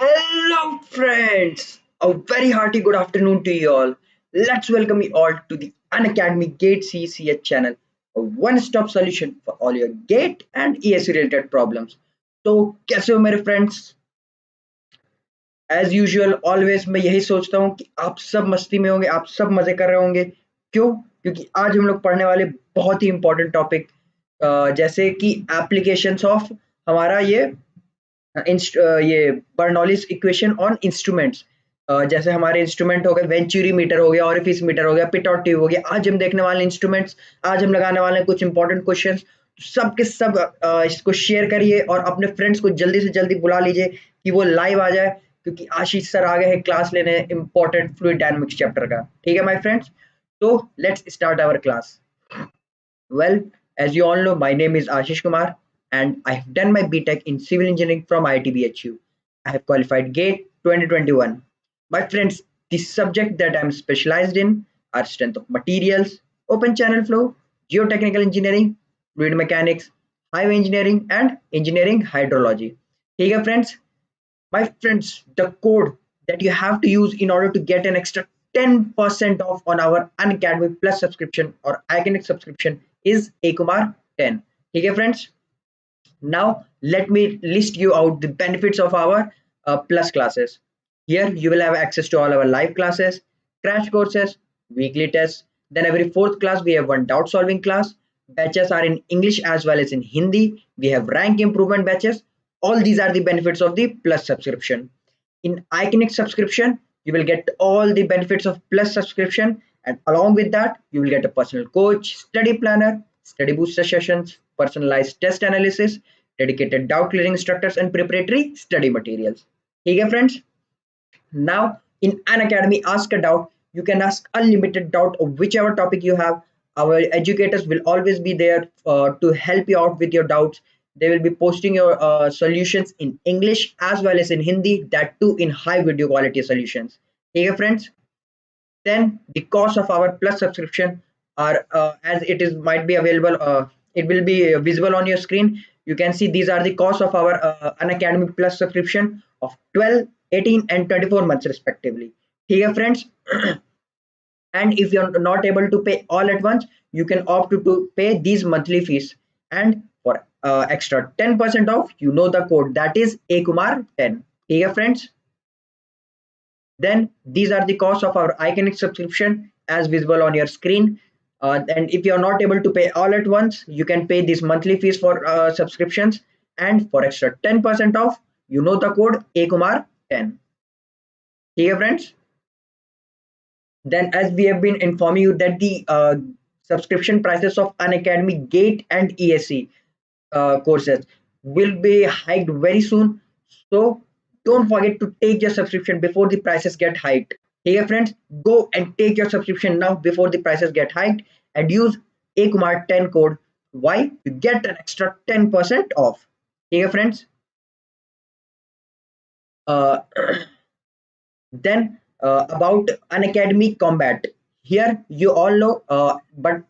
Hello, friends! A very hearty good afternoon to you all. Let's welcome you all to the Unacademy Gate CCH channel, a one-stop solution for all your GATE and ESC related problems. तो कैसे हो मेरे friends? As usual always मैं यही सोचता हूँ कि आप सब मस्ती में होंगे, आप सब मजे कर रहे होंगे। क्यों? क्योंकि आज हम लोग पढ़ने वाले बहुत ही इंपॉर्टेंट टॉपिक जैसे कि एप्लीकेशंस ऑफ हमारा ये बर्नौलीज इक्वेशन ऑन इंस्ट्रूमेंट्स। जैसे हमारे इंस्ट्रूमेंट हो गए, वेंचुरी मीटर हो गया, ऑरिफिस मीटर हो गया, पिटॉट ट्यूब हो गया। आज हम देखने वाले इंस्ट्रूमेंट्स, आज हम लगाने वाले हैं कुछ इंपॉर्टेंट क्वेश्चंस। सब के सब इसको शेयर करिए और अपने फ्रेंड्स को जल्दी से जल्दी बुला लीजिए कि वो लाइव आ जाए, क्योंकि आशीष सर आ गए हैं क्लास लेने इंपॉर्टेंट फ्लूइड डायनामिक्स चैप्टर का। ठीक है माय फ्रेंड्स, तो let's start our class. Well, as you all know, my name is Ashish Kumar and I have done my BTech in Civil Engineering from IIT-BHU. I have qualified GATE 2021. My friends, the subject that I am specialized in are strength of materials, open channel flow, geotechnical engineering, fluid mechanics, highway engineering and engineering hydrology. Hey friends, my friends, the code that you have to use in order to get an extra 10% off on our Unacademy Plus subscription or Iconic subscription is Akumar 10. Okay, friends. Now let me list you out the benefits of our Plus classes. Here you will have access to all our live classes, crash courses, weekly tests. Then every fourth class we have one doubt solving class. Batches are in English as well as in Hindi. We have rank improvement batches. All these are the benefits of the Plus subscription. In Iconic subscription, you will get all the benefits of Plus subscription, and along with that, you will get a personal coach, study planner, study booster sessions, personalized test analysis, dedicated doubt clearing instructors, and preparatory study materials. Okay, friends. Now, in an academy, ask a doubt. You can ask unlimited doubt of whichever topic you have. Our educators will always be there to help you out with your doubts. They will be posting your solutions in English as well as in Hindi, that too in high video quality solutions. Okay, friends. Then the cost of our Plus subscription are as it is might be available. It will be visible on your screen. You can see these are the costs of our Unacademy Plus subscription of 12, 18 and 24 months respectively. Here friends, and if you're not able to pay all at once, you can opt to pay these monthly fees. And for extra 10% off, you know the code, that is Akumar 10. Here friends, then these are the costs of our Iconic subscription as visible on your screen. And if you are not able to pay all at once, you can pay these monthly fees for subscriptions. And for extra 10% off, you know the code Akumar 10. Here friends, then as we have been informing you that the subscription prices of Unacademy GATE and ESC courses will be hiked very soon. So don't forget to take your subscription before the prices get hiked. Hey friends, go and take your subscription now before the prices get hiked and use Akumar 10 code. Why? You get an extra 10% off. Hey friends, uh, then about Unacademy Combat. Here you all know, but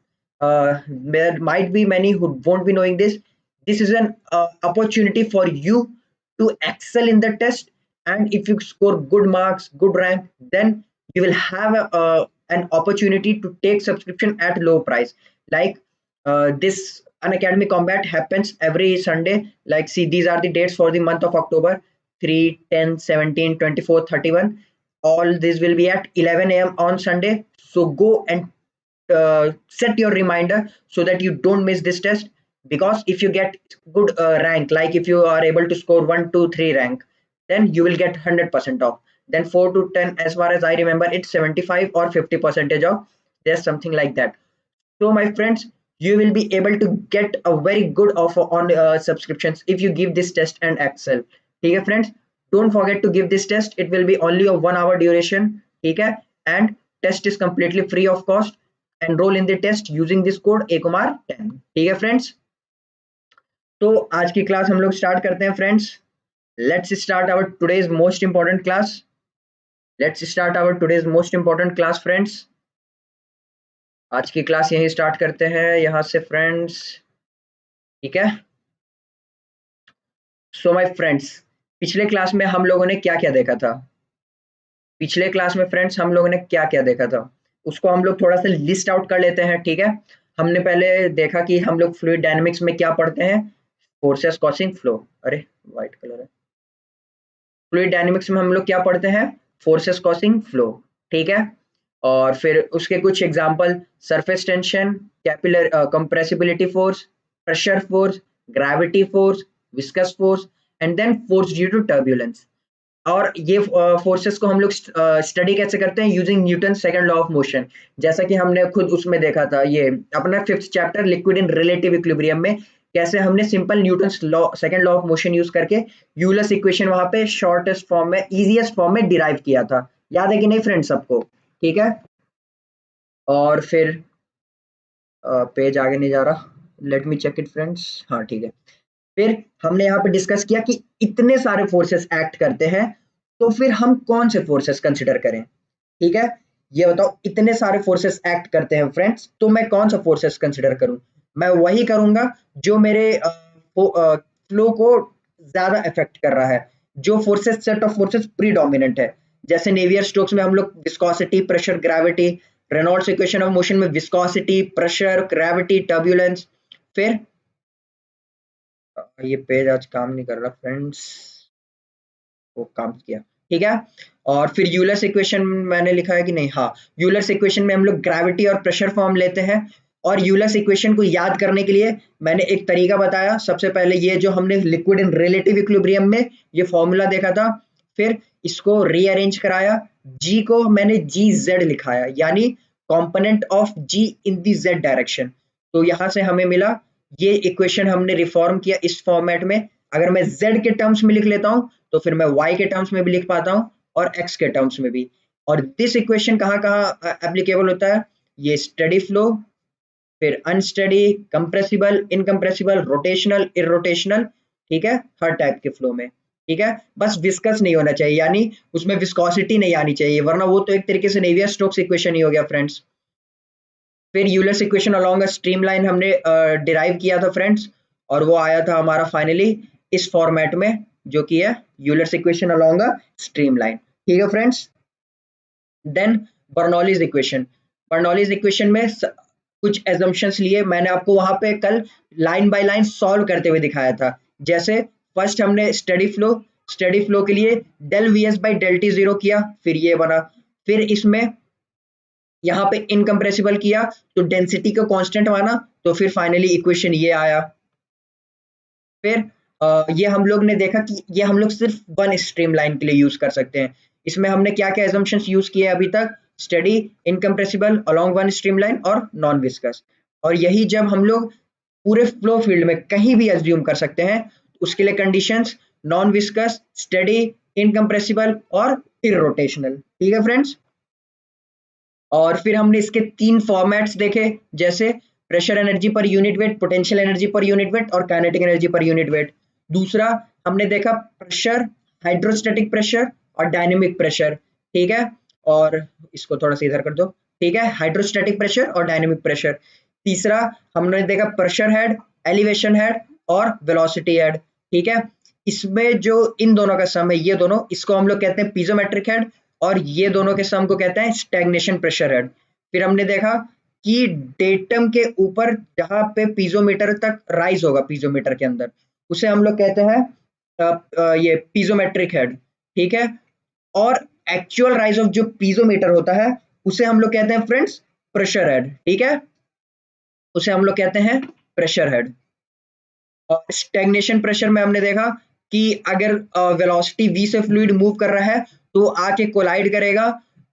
there might be many who won't be knowing this. This is an opportunity for you to excel in the test, and if you score good marks, good rank, then you will have an opportunity to take subscription at low price. Like this Unacademy Combat happens every Sunday. Like see, these are the dates for the month of October: 3, 10, 17, 24, 31. All this will be at 11 a.m. on Sunday. So go and set your reminder so that you don't miss this test. Because if you get good rank, like if you are able to score 1, 2, 3 rank, then you will get 100% off. Then 4 to 10, as far as I remember, it's 75 or 50 percentage off. There's something like that. So my friends, you will be able to get a very good offer on subscriptions if you give this test and excel. Okay friends, don't forget to give this test. It will be only a 1 hour duration. Okay, and test is completely free of cost. Enroll in the test using this code Akumar 10. ठीक है friends, तो आज की class हम लोग start करते हैं friends. Let's start our today's most important class. Let's start our today's most important class friends. आज की क्लास यहीं स्टार्ट करते हैं यहाँ से फ्रेंड्स. ठीक है. So my friends, पिछले क्लास में हम लोगों ने क्या क्या देखा था? पिछले क्लास में फ्रेंड्स हम लोगों ने क्या क्या देखा था, उसको हम लोग थोड़ा सा लिस्ट आउट कर लेते हैं, ठीक है। हमने पहले देखा कि हम लोग फ्लूइड डायनेमिक्स में क्या पढ़ते हैं, फोर्सेस कॉसिंग फ्लो। अरे व्हाइट कलर है। फ्लूइड डायनेमिक्स में हम लोग क्या पढ़ते हैं, फोर्सेस कॉसिंग फ्लो, ठीक है। और फिर उसके कुछ example, surface tension, capillary compressibility force, pressure force, gravity force, viscous force, and then force due to turbulence. और ये फोर्सेस को हम लोग स्टडी कैसे करते हैं, using Newton second law of motion. जैसा कि हमने खुद उसमें देखा था, ये अपना 5th chapter liquid in relative equilibrium में, कैसे हमने simple Newton law second law of motion use करके यूलर्स इक्वेशन वहां पे शॉर्टेस्ट फॉर्म में, इजीएस्ट फॉर्म में डिराइव किया था। याद है कि नहीं फ्रेंड्स सबको? ठीक है। और फिर पेज आगे नहीं जा रहा, let me check it friends. हाँ ठीक है। फिर हमने यहाँ पे डिस्कस किया कि इतने सारे फोर्सेस एक्ट करते हैं, तो फिर हम कौन से फोर्सेस कंसिडर करें, ठीक है। ये बताओ, इतने सारे फोर्सेस एक्ट करते हैं फ्रेंड्स, तो मैं कौन सा फोर्सेस कंसिडर करूं? मैं वही करूंगा जो मेरे फ्लो को ज्यादा इफेक्ट कर रहा है, जो forces, set of forces predominant है। जैसे नेवियर स्टोक्स में हम लोग viscosity, pressure, gravity, Reynolds equation of motion में विस्कोसिटी, प्रेशर, ग्रेविटी, टर्बुलेंस। फिर ये पेज आज काम नहीं कर रहा फ्रेंड्स, वो काम किया, ठीक है। और फिर यूलर्स इक्वेशन मैंने लिखा है कि नहीं, हाँ, यूलर्स इक्वेशन में हम लोग ग्रेविटी और प्रेशर फॉर्म लेते हैं। और यूलर्स इक्वेशन को याद करने के लिए मैंने एक तरीका बताया। सबसे पहले ये जो हमने लिक्विड इन रिलेटिव इक्विलिब्रियम में ये फॉर्मूला देखा था, फिर इसको रीअरेंज कराया, जी को मैंने जी जेड लिखाया, यानी component of G in the Z direction. तो यहाँ से हमें मिला ये इक्वेशन, हमने रिफॉर्म किया इस फॉर्मेट में। अगर मैं z के टर्म्स में लिख लेता हूँ, तो फिर मैं y के टर्म्स में भी लिख पाता हूँ और x के टर्म्स में भी। और दिस इक्वेशन कहाँ कहाँ एप्लीकेबल होता है, ये स्टडी फ्लो, फिर unsteady, compressible, incompressible, rotational, irrotational, ठीक है, हर टाइप के फ्लो में, ठीक है। बस विस्कस नहीं होना चाहिए, यानी उसमें विस्कोसिटी नहीं आनी चाहिए, वरना वो तो एक तरीके से नेवियर स्टोक्स इक्वेशन ही हो गया फ्रेंड्स। फिर Euler's equation along a streamline हमने डिराइव किया था फ्रेंड्स, और वो आया था हमारा फाइनली इस फॉर्मेट में, जो कि है Euler's equation along a streamline, ठीक है friends. Then Bernoulli's equation, Bernoulli's equation में कुछ एजम्पशंस लिए, मैंने आपको वहां पे कल लाइन बाय लाइन सॉल्व करते हुए दिखाया था। जैसे फर्स्ट हमने स्टडी फ्लो के लिए del V S by del T zero किया, फिर ये बना। फिर इसमें यहाँ पे इनकम्प्रेसिबल किया तो डेंसिटी को कांस्टेंट माना, तो फिर फाइनली इक्वेशन ये आया। फिर ये हम लोग ने देखा कि ये हम लोग सिर्फ वन स्ट्रीम लाइन के लिए यूज कर सकते हैं। इसमें हमने क्या क्या एजम्पशंस यूज किए अभी तक, study, incompressible, along one stream line और नॉन विस्कस। और यही जब हम लोग पूरे फ्लो फील्ड में कहीं भी एज्यूम कर सकते हैं, उसके लिए conditions non viscous, study, incompressible और इरोटेशनल, ठीक है फ्रेंड्स। और फिर हमने इसके 3 फॉर्मेट्स देखे, जैसे pressure energy per unit weight, potential energy per unit weight और kinetic energy per unit weight. दूसरा हमने देखा प्रेशर, हाइड्रोस्टैटिक प्रेशर और डायनेमिक प्रेशर, ठीक है। और इसको थोड़ा सा इधर कर दो, ठीक है, हाइड्रोस्टैटिक प्रेशर और डायनेमिक प्रेशर। तीसरा हमने देखा प्रेशर हेड, एलिवेशन हेड और वेलोसिटी हेड, ठीक है। इसमें जो इन दोनों का सम है, ये दोनों, इसको हम लोग कहते हैं पीजोमेट्रिक हेड, और ये दोनों के सम को कहते हैं स्टैग्नेशन प्रेशर हेड। फिर हमने देखा कि डेटम के ऊपर जहां पे पीजोमीटर तक राइज होगा, पीजोमीटर के अंदर, उसे हम लोग कहते हैं ये पीजोमेट्रिक हेड, ठीक है। और एक्चुअल राइज ऑफ जो पीजोमीटर होता है, उसे हम लोग कहते हैं फ्रेंड्स प्रेशर हेड, ठीक है, उसे हम लोग कहते हैं प्रेशर हेड। और स्टैग्नेशन प्रेशर में हमने देखा कि अगर वेलोसिटी v से फ्लूइड मूव कर रहा है, तो आके कोलाइड करेगा,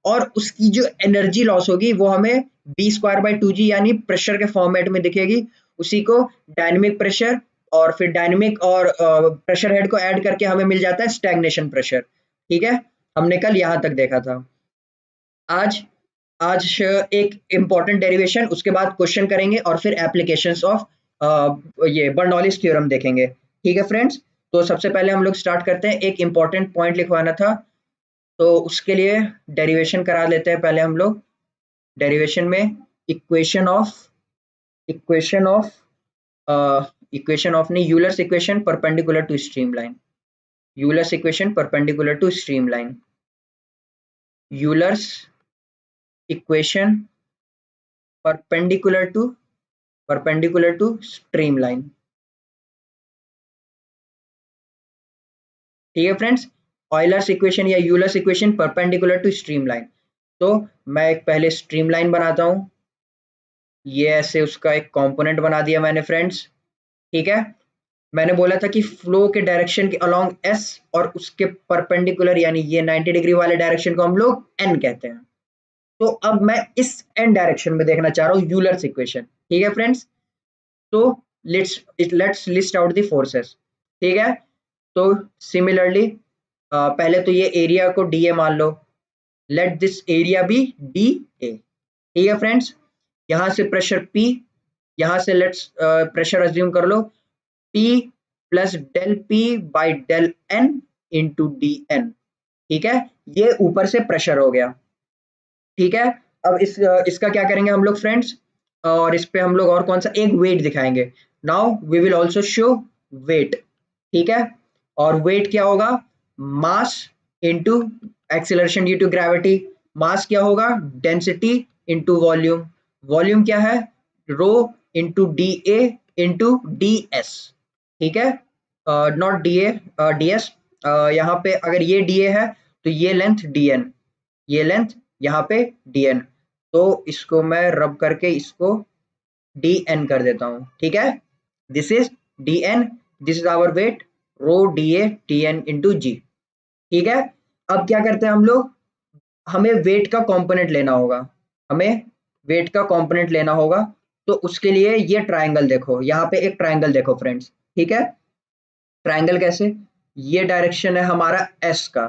और उसकी जो एनर्जी लॉस होगी वो हमें b स्क्वायर बाई 2g यानी प्रेशर के फॉर्मेट में दिखेगी। उसी को डायनेमिक प्रेशर, और फिर डायनेमिक और प्रेशर हेड को ऐड करके हमें मिल जाता है स्टैग्नेशन प्रेशर, ठीक है। हमने कल यहाँ तक देखा था। आज आज एक इम्पॉर्टेंट डेरिवेशन, उसके बाद क्वेश्चन करेंगे, और फिर एप्लीकेशंस ऑफ ये बर्नौलीज थ्योरम देखेंगे, ठीक है फ्रेंड्स। तो सबसे पहले हम लोग स्टार्ट करते हैं, एक इम्पॉर्टेंट पॉइंट लिखवाना था, तो उसके लिए डेरिवेशन करा लेते हैं पहले हम लोग। डेरिवेशन में equation of equation of equation of नहीं, Euler's equation perpendicular to streamline, Euler's equation perpendicular to streamline. Euler's equation perpendicular to streamline. ठीक है फ्रेंड्स, ऑयलर्स इक्वेशन या Euler's equation perpendicular to streamline. तो मैं एक पहले स्ट्रीमलाइन बनाता हूं, ये ऐसे उसका एक कंपोनेंट बना दिया मैंने फ्रेंड्स। ठीक है, मैंने बोला था कि फ्लो के डायरेक्शन के अलोंग एस और उसके परपेंडिकुलर यानी ये 90 डिग्री वाले डायरेक्शन को हम लोग एन कहते हैं। तो अब मैं इस एन डायरेक्शन में देखना चाह रहा हूँ यूलर्स इक्वेशन। ठीक है फ्रेंड्स, तो let's list out the forces. ठीक है, तो सिमिलरली पहले तो ये एरिया को डी ए मान लो, let this area be D A. ठीक है फ्रेंड्स, यहां से प्रेशर पी, यहां से लेट्स प्रेशर अज्यूम कर लो P plus del P by del N into D N. ठीक है, ये ऊपर से प्रेशर हो गया। ठीक है, अब इसका क्या करेंगे हम लोग फ्रेंड्स, और इस पे हम लोग और कौन सा एक वेट दिखाएंगे। Now we will also show weight. ठीक है, और वेट क्या होगा, mass into acceleration due to gravity. Mass क्या होगा, डेंसिटी इंटू वॉल्यूम। वॉल्यूम क्या है, rho into D A into D S. ठीक है, not D A, D S. यहाँ पे अगर ये डी ए है तो ये लेंथ डी एन, ये लेंथ यहाँ पे डी एन। तो इसको मैं रब करके इसको डी एन कर देता हूँ। ठीक है, this is D N, this is our weight, rho D A T N into G. ठीक है, अब क्या करते हैं हम लोग, हमें वेट का कंपोनेंट लेना होगा, हमें वेट का कंपोनेंट लेना होगा। तो उसके लिए ये ट्रायंगल देखो, यहाँ पे एक ट्रायंगल देखो फ्रेंड्स। ठीक है, ट्रायंगल कैसे, ये डायरेक्शन है हमारा एस का,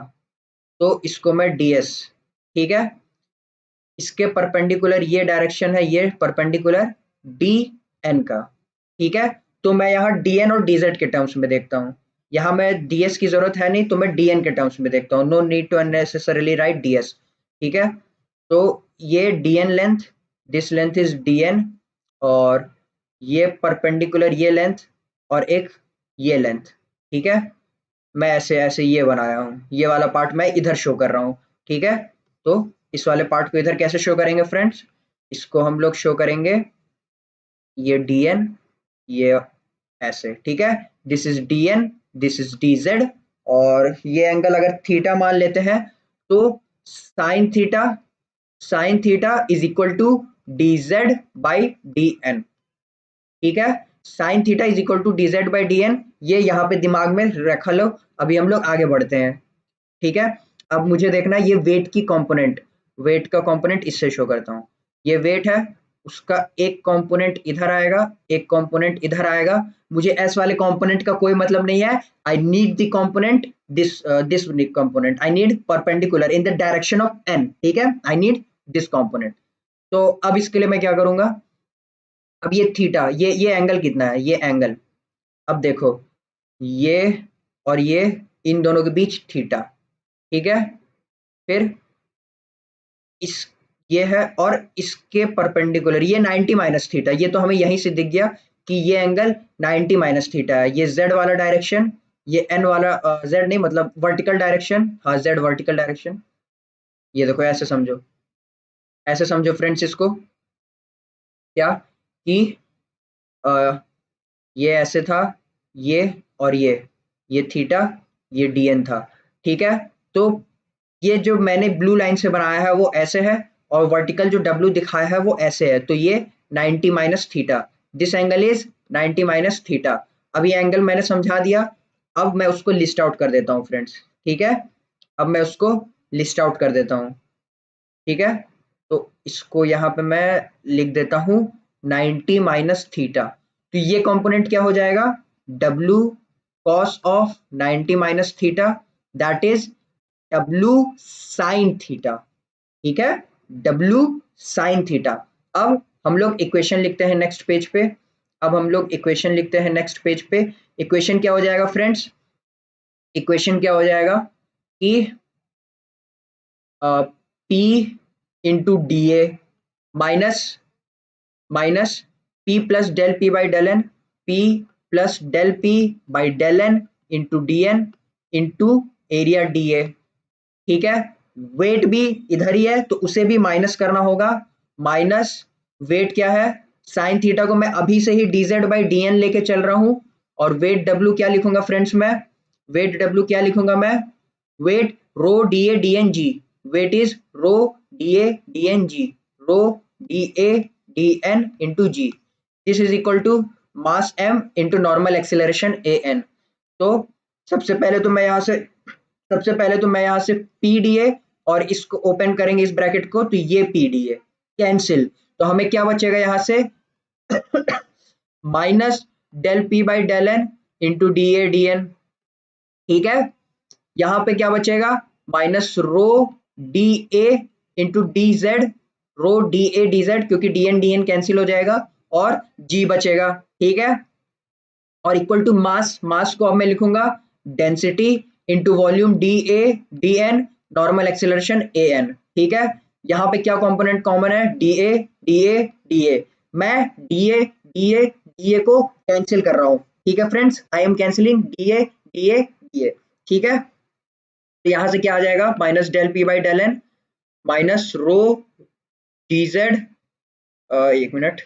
तो इसको मैं डी एस। ठीक है, इसके परपेंडिकुलर ये डायरेक्शन है, ये परपेंडिकुलर डी एन का। ठीक है, तो मैं यहाँ डी एन और डी जेड के टर्म्स में देखता हूँ, यहाँ मैं डी एस की जरूरत है नहीं, तो मैं डी एन के टर्म्स में देखता हूँ। No need to unnecessarily write D S. ठीक है, तो ये D N length, this length is D N, और ये परपेंडिकुलर ये लेंथ, और एक ये लेंथ। ठीक है, मैं ऐसे ऐसे ये बनाया हूँ, ये वाला पार्ट मैं इधर शो कर रहा हूँ। ठीक है, तो इस वाले पार्ट को इधर कैसे शो करेंगे फ्रेंड्स, इसको हम लोग शो करेंगे ये डी एन, ये ऐसे। ठीक है, this is D N, this is D Z, और ये एंगल अगर थीटा मान लेते हैं तो sine theta is equal to D Z by D N. ठीक है, sine theta is equal to D Z by D N, ये यहाँ पे दिमाग में रख लो। अभी हम लोग आगे बढ़ते हैं। ठीक है, अब मुझे देखना है ये वेट की कंपोनेंट, वेट का कंपोनेंट इससे शो करता हूँ। ये वेट है, उसका एक कंपोनेंट इधर आएगा, एक कंपोनेंट इधर आएगा। मुझे एस वाले कंपोनेंट का कोई मतलब नहीं है, I need the component this this component, I need perpendicular in the direction of N. ठीक है, आई नीड दिस कंपोनेंट। तो अब इसके लिए मैं क्या करूंगा, अब ये थीटा, ये एंगल कितना है, ये एंगल, अब देखो ये और ये, इन दोनों के बीच थीटा। ठीक है, फिर इस ये है, और इसके परपेंडिकुलर ये 90 माइनस थीटा, ये तो हमें यहीं से दिख गया कि ये एंगल 90 माइनस थीटा है। ये जेड वाला डायरेक्शन, ये एन वाला, जेड नहीं मतलब वर्टिकल डायरेक्शन, हाँ जेड वर्टिकल डायरेक्शन। ये देखो ऐसे समझो, ऐसे समझो फ्रेंड्स इसको, क्या कि ये ऐसे था, ये और ये थीटा, ये डी एन था। ठीक है, तो ये जो मैंने ब्लू लाइन से बनाया है वो ऐसे है, और वर्टिकल जो डब्ल्यू दिखाया है वो ऐसे है, तो ये 90 minus theta, this angle is 90 minus theta. अब ये एंगल मैंने समझा दिया, अब मैं उसको लिस्ट आउट कर देता हूँ फ्रेंड्स। ठीक है, अब मैं उसको लिस्ट आउट कर देता हूँ। ठीक है, तो इसको यहाँ पे मैं लिख देता हूँ 90 माइनस थीटा, तो ये कंपोनेंट क्या हो जाएगा, W cos of 90 minus theta, that is W sin theta. ठीक है, W sin थीटा। अब हम लोग इक्वेशन लिखते हैं नेक्स्ट पेज पे, अब हम लोग इक्वेशन लिखते हैं नेक्स्ट पेज पे। इक्वेशन क्या हो जाएगा फ्रेंड्स, इक्वेशन क्या हो जाएगा कि P into D A minus P plus del P by del N, P plus del P by del N into D N, into area DA, ठीक है। वेट भी इधर ही है तो उसे भी माइनस करना होगा, माइनस वेट क्या है, साइन थीटा को मैं अभी से ही dz बाई dn लेके चल रहा हूं, और वेट W क्या लिखूंगा फ्रेंड्स, मैं वेट W क्या लिखूंगा, मैं weight rho dA dn g, weight is rho dA dn g, rho dA dn into g, this is equal to mass m into normal acceleration an। तो सबसे पहले तो मैं यहाँ से PDA और इसको ओपन करेंगे इस ब्रैकेट को, तो ये PDA कैंसिल, तो हमें क्या बचेगा यहाँ से minus del P by del N into DA DN, ठीक है। यहाँ पे क्या बचेगा, minus rho DA into DZ, rho DA DZ, क्योंकि DN DN कैंसिल हो जाएगा और G बचेगा, ठीक है। और इक्वल टू मास को अब मैं लिखूंगा density into volume DA DN, normal acceleration AN, ठीक है। यहाँ पे क्या कंपोनेंट कॉमन है, DA DA DA, मैं DA को कैंसिल कर रहा हूँ, ठीक है friends, I am cancelling DA, ठीक है। तो यहाँ से क्या आ जाएगा, minus del P by del N minus rho DZ, एक minute,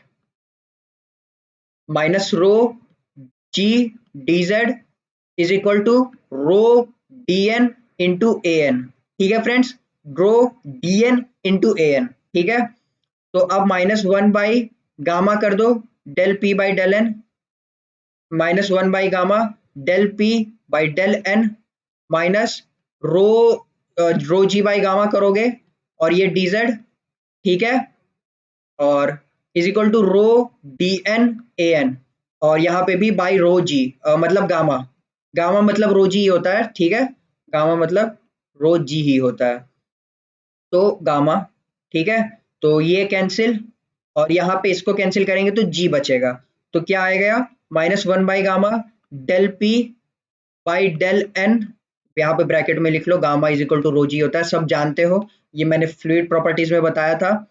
minus rho G DZ is equal to rho DN into AN, ठीक है friends, row DN into AN, ठीक है। तो अब माइनस 1 बाई गामा कर दो del P by del N, minus 1 by gamma del P by del N minus rho G by gamma करोगे और ये DZ, ठीक है, और is equal to rho DN AN, और यहाँ पे भी बाई रो G, मतलब गामा मतलब रो G ही होता है, ठीक है, गामा मतलब रो G ही होता है, तो गामा, ठीक है। तो ये कैंसिल और यहाँ पे इसको कैंसिल करेंगे तो G बचेगा, तो क्या आएगा, minus 1 by gamma del P by del N, यहाँ पे ब्रैकेट में लिख लो, gamma is equal to rho G होता है, सब जानते हो, ये मैंने फ्लूइड प्रॉपर्टीज में बताया था,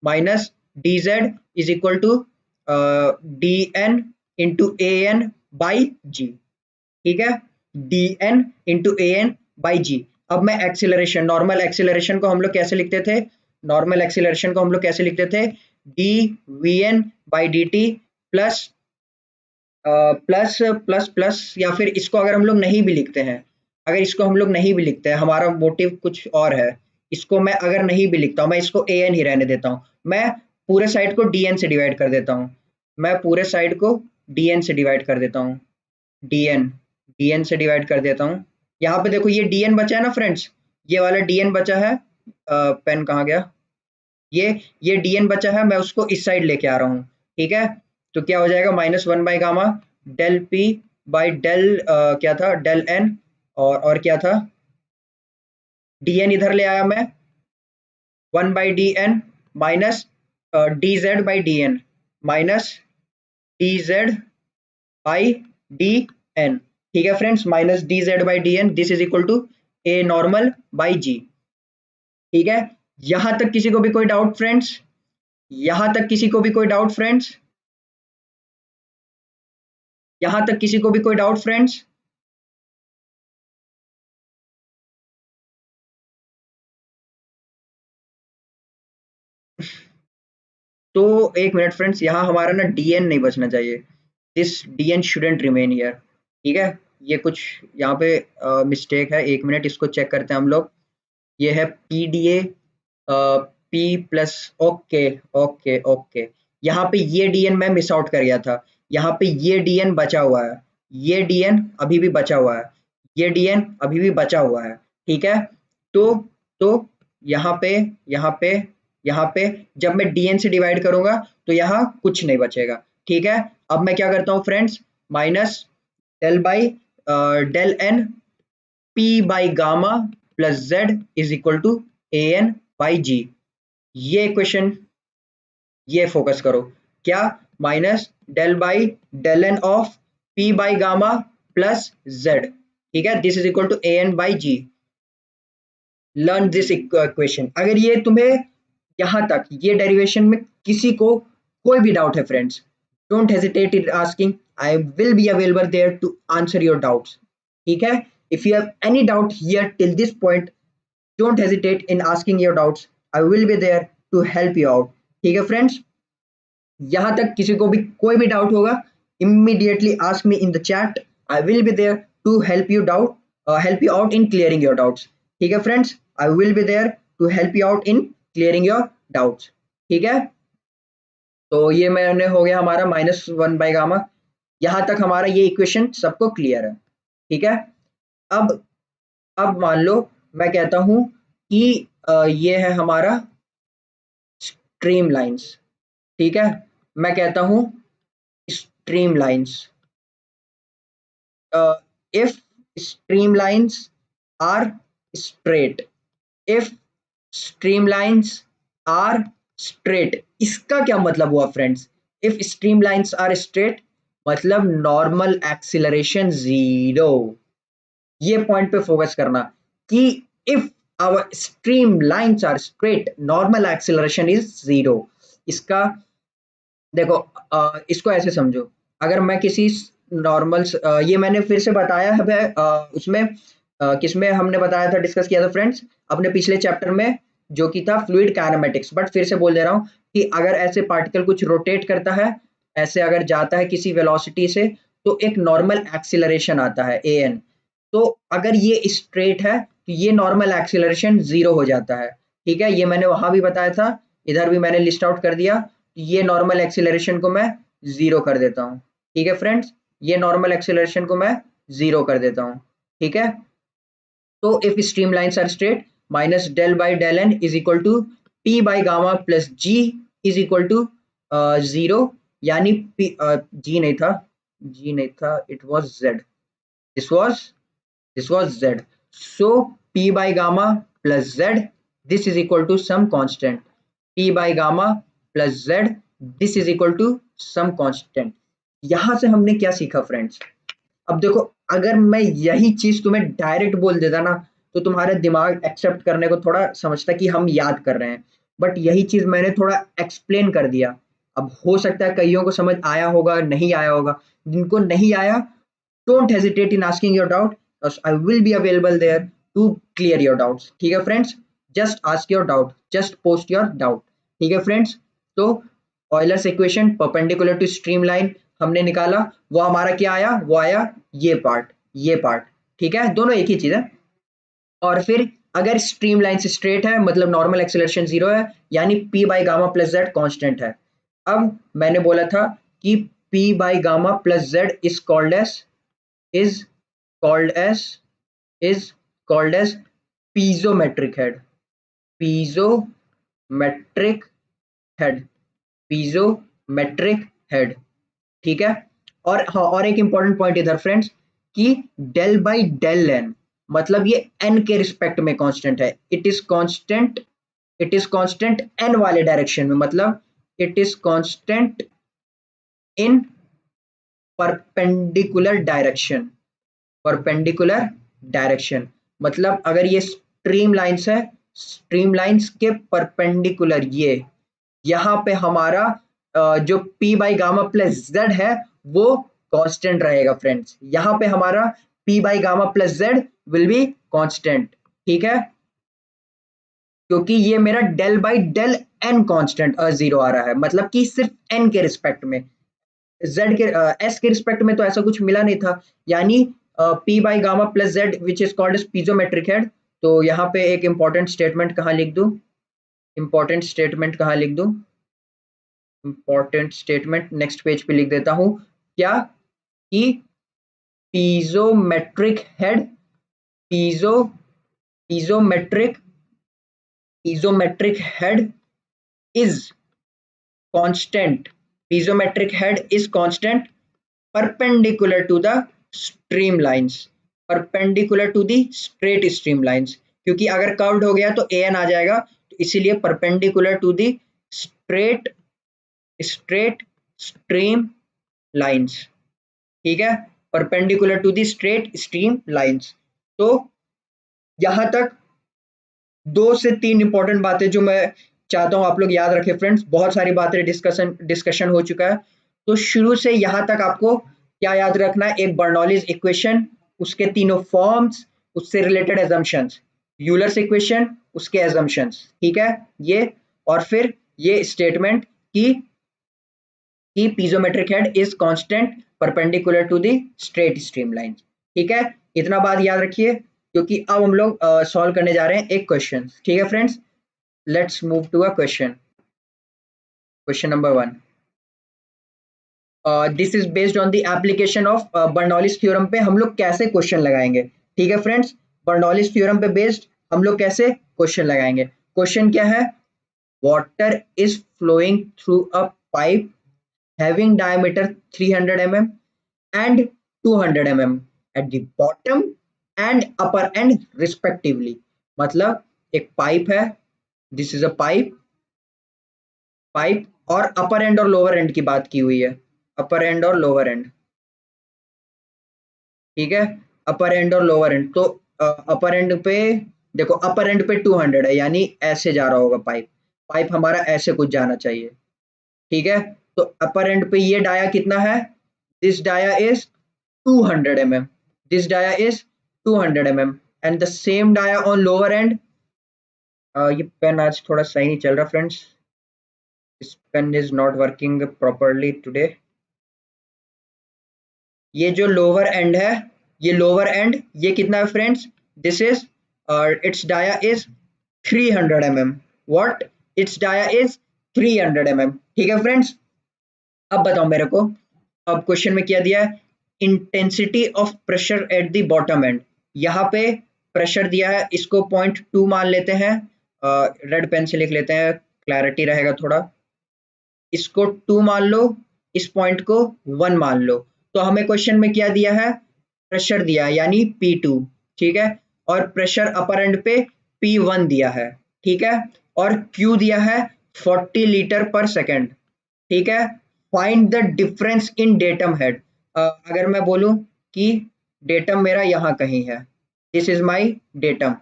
minus DZ is equal to DN into AN by G, ठीक है, DN into AN by G। अब मैं एक्सीलरेशन, नॉर्मल एक्सीलरेशन को हम लोग कैसे लिखते थे, dVn by dt plus plus plus plus, या फिर इसको अगर हम लोग नहीं भी लिखते हैं, हमारा मोटिव कुछ और है, इसको मैं अगर नहीं भी लिखता हूँ, मैं इसको AN ही रहने देता हूँ, मैं पूरे साइड को DN से डिवाइड कर देता हूँ, DN से डिवाइड कर देता हूँ। यहाँ पे देखो ये DN बचा है ना फ्रेंड्स, ये वाला DN बचा है, पेन कहाँ गया, ये DN बचा है, मैं उसको इस साइड लेके आ रहा हूँ, ठीक है। तो क्या हो जाएगा, minus 1 by gamma del P by del क्या था, डेल N, और क्या था, DN इधर ले आया मैं, 1 by DN minus DZ by DN, minus DZ by DN, ठीक है friends, minus DZ by DN, this is equal to A normal by G, ठीक है। यहां तक किसी को भी कोई डाउट फ्रेंड्स, यहां तक किसी को भी कोई डाउट फ्रेंड्स, तो एक मिनट फ्रेंड्स, यहाँ हमारा ना DN नहीं बचना चाहिए, this DN shouldn't remain here, ठीक है, ये कुछ यहाँ पे मिस्टेक है, एक मिनट इसको चेक करते हैं हम लोग, ये है PDA P प्लस, ओके, यहाँ पे ये DN मैं मिस आउट कर गया था, यहाँ पे ये DN बचा हुआ है, ये DN अभी भी बचा हुआ है, ये DN अभी भी बचा हुआ है, ठीक है। तो यहाँ पे यहाँ पे जब मैं DN से डिवाइड करूंगा तो यहाँ कुछ नहीं बचेगा, ठीक है। अब मैं क्या करता हूँ friends, minus del by del N P by gamma plus Z is equal to AN by G, ये इक्वेशन, ये फोकस करो, क्या, minus del by del n of P by gamma plus Z, ठीक है, this is equal to AN by G, learn this equation. अगर ये तुम्हें यहाँ तक ये डेरिवेशन में किसी को कोई भी डाउट है friends, don't hesitate in asking, I will be available there to answer your doubts, ठीक है। If you have any doubt here till this point, don't hesitate in asking your doubts. I will be there to help you out. ठीक है friends, यहाँ तक किसी को भी कोई भी डाउट होगा, immediately ask me in the chat. I will be there to help you out in clearing your doubts. ठीक है friends, I will be there to help you out in clearing your doubts. ठीक है, तो ये मैंने हो गया हमारा -1/गामा। यहाँ तक हमारा ये इक्वेशन सबको क्लियर है। ठीक है, अब मान लो मैं कहता हूं कि ये है हमारा स्ट्रीम लाइंस। ठीक है, मैं कहता हूं stream lines, if stream lines are straight, if stream lines are straight. इसका क्या मतलब हुआ friends? If stream lines are straight मतलब नॉर्मल एक्सीलरेशन 0। ये पॉइंट पे फोकस करना कि if our stream lines are straight normal acceleration is 0। इसका देखो, इसको ऐसे समझो, अगर मैं किसी नॉर्मल, ये मैंने फिर से बताया है उसमें किसमें हमने बताया था, डिस्कस किया था फ्रेंड्स अपने पिछले चैप्टर में, जो कि था फ्लूइड काइनेमेटिक्स। बट फिर से बोल दे रहा हूँ कि अगर ऐसे पार्टिकल कुछ रोटेट करता है, ऐसे अगर जाता है किसी वेलोसिटी से, तो एक नॉर्मल एक्सीलरेशन आता है an। तो अगर ये स्ट्रेट है तो ये नॉर्मल एक्सीलरेशन 0 हो जाता है। ठीक है, ये मैंने वहां भी बताया था, इधर भी मैंने लिस्ट आउट कर दिया। ये नॉर्मल एक्सीलरेशन को मैं 0 कर देता हूँ। ठीक है फ्रेंड्स, ये नॉर्मल एक्सीलरेशन को मैं 0 कर देता हूँ। ठीक है, तो if stream lines are straight minus del by del n is equal to p by gamma plus g is equal to 0, यानी जी नहीं था, it was z, this was z. So p by gamma plus z, this is equal to some constant. p by gamma plus z, this is equal to some constant. यहां से हमने क्या सीखा friends? अब देखो, अगर मैं यही चीज तुम्हें डायरेक्ट बोल देता ना, तो तुम्हारा दिमाग एक्सेप्ट करने को थोड़ा समझता कि हम याद कर रहे हैं। बट यही चीज मैंने थोड़ा एक्सप्लेन कर दिया। अब हो सकता है कईयों को समझ आया होगा, नहीं आया होगा। जिनको नहीं आया, don't hesitate in asking your doubt, because I will be available there to clear your doubts. ठीक है friends, just ask your doubt, just post your doubt. ठीक है फ्रेंड्स, तो Euler's equation perpendicular to streamline हमने निकाला, वो हमारा क्या आया? वो आया ये पार्ट। ठीक है, दोनों एक ही चीज है। और फिर अगर स्ट्रीमलाइन से स्ट्रेट है मतलब नॉर्मल एक्सीलरेशन 0 है, यानी p by gamma plus Z constant है। अब मैंने बोला था कि p by gamma plus Z is called as piezometric head। ठीक है, और हाँ, और एक इंपॉर्टेंट पॉइंट इधर फ्रेंड्स कि डेल बाई डेल एन मतलब ये n के रिस्पेक्ट में कांस्टेंट है। इट इज कांस्टेंट n वाले डायरेक्शन में, मतलब it is constant in perpendicular direction. मतलब अगर ये स्ट्रीम लाइंस के परपेंडिकुलर, ये यहाँ पे हमारा जो p by gamma plus z है वो कांस्टेंट रहेगा फ्रेंड्स। यहाँ पे हमारा p by gamma plus z will be constant. ठीक है, क्योंकि ये मेरा del by del n constant 0 आ रहा है, मतलब कि सिर्फ n के रिस्पेक्ट में, z के s के रिस्पेक्ट में तो ऐसा कुछ मिला नहीं था, यानी p by gamma plus z which is called as piezometric head. तो यहाँ पे एक इंपॉर्टेंट स्टेटमेंट कहाँ लिख दूं? इंपॉर्टेंट स्टेटमेंट नेक्स्ट पेज पे लिख देता हूं, क्या कि piezometric head is constant perpendicular to the straight streamlines। क्योंकि अगर कर्व्ड हो गया तो an आ जाएगा, तो इसीलिए perpendicular to the straight stream lines। ठीक है, perpendicular to the straight stream lines। तो यहां तक 2 से 3 इंपॉर्टेंट बातें जो मैं चाहता हूं आप लोग याद रखें फ्रेंड्स। बहुत सारी बातें डिस्कशन हो चुका है, तो शुरू से यहां तक आपको क्या याद रखना है? एक बर्नौलीज इक्वेशन, उसके तीनों फॉर्म्स, उससे रिलेटेड एजम्पशंस, यूलर्स इक्वेशन, उसके एजम्पशंस, ठीक है ये, और फिर ये स्टेटमेंट कि piezometric head is constant perpendicular to the straight streamline, ठीक है। इतना बात याद रखिए, क्योंकि अब हम लोग सॉल्व करने जा रहे हैं एक क्वेश्चन, ठीक है friends. Let's move to a question. Question number 1, this is based on the application of Bernoulli's theorem पे हम लोग कैसे क्वेश्चन लगाएंगे, ठीक है फ्रेंड्स। बर्नौलीज थ्योरम पे बेस्ड हम लोग कैसे क्वेश्चन लगाएंगे। क्वेश्चन क्या है, water is flowing through a pipe having diameter 300 mm and 200 mm at the bottom and upper end respectively। मतलब एक पाइप है, दिस इज अ पाइप और अपर एंड और लोअर एंड की बात की हुई है, अपर एंड और लोअर एंड, ठीक है। अपर एंड और लोअर एंड, तो अपर एंड पे देखो, अपर एंड पे 200 है, यानी ऐसे जा रहा होगा पाइप, पाइप हमारा ऐसे कुछ जाना चाहिए, ठीक है। तो अपर एंड पे ये डाया कितना है, this dia is 200 mm, this dia is 200 mm and the same dia on lower end। ये पेन आज थोड़ा सही नहीं चल रहा friends, this pen is not working properly today। ये जो लोअर एंड है, ये लोअर एंड ये कितना है friends, this is it's dia is 300 mm, what, it's dia is 300 mm, ठीक है फ्रेंड्स। अब बताओ मेरे को, अब क्वेश्चन में क्या दिया है, intensity of pressure at the bottom and, यहाँ पे प्रेशर दिया है, इसको 0.2 मान लेते हैं, रेड पेन से लिख लेते हैं, क्लैरिटी रहेगा थोड़ा, इसको 2 मान लो, इस पॉइंट को 1 मान लो। तो हमें क्वेश्चन में क्या दिया है, प्रेशर दिया है यानी P2, ठीक है, और प्रेशर अपर एंड पे P1 दिया है, ठीक है, और Q दिया है 40 लीटर पर सेकेंड, ठीक है। Find the difference in datum head, अगर मैं बोलूं कि डेटम मेरा यहाँ कहीं है, दिस इज माई डेटम,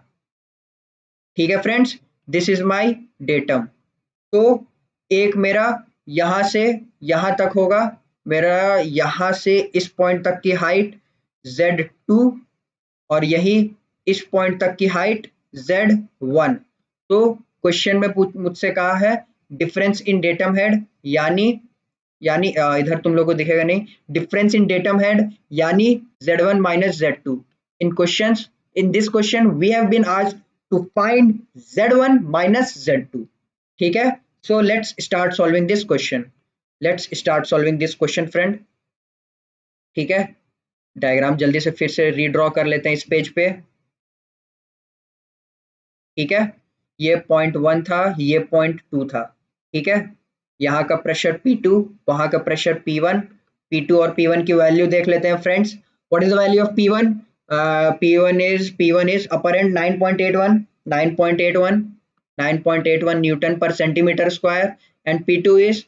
ठीक है friends, this is my datum. तो एक मेरा यहाँ से यहाँ तक होगा, मेरा यहाँ से इस पॉइंट तक की हाइट Z2 और यही इस पॉइंट तक की हाइट Z1। तो क्वेश्चन में मुझसे कहा है डिफरेंस इन डेटम हेड, यानी इधर तुम लोगों को दिखेगा नहीं, डिफरेंस इन डेटम हेड यानी Z1 minus Z2। In this question we have been asked to find Z1 minus Z2, ठीक है। So let's start solving this question, friend, ठीक है। डायग्राम जल्दी से फिर से रीड्रॉ कर लेते हैं इस पेज पे, ठीक है। ये पॉइंट 1 था, ये पॉइंट 2 था, ठीक है। यहाँ का प्रेशर P2, वहां का प्रेशर P1, P2 और P1 की वैल्यू देख लेते हैं friends. What is the value of P1, P1 is upper end 9.81 newton per centimetre square, and P2 is,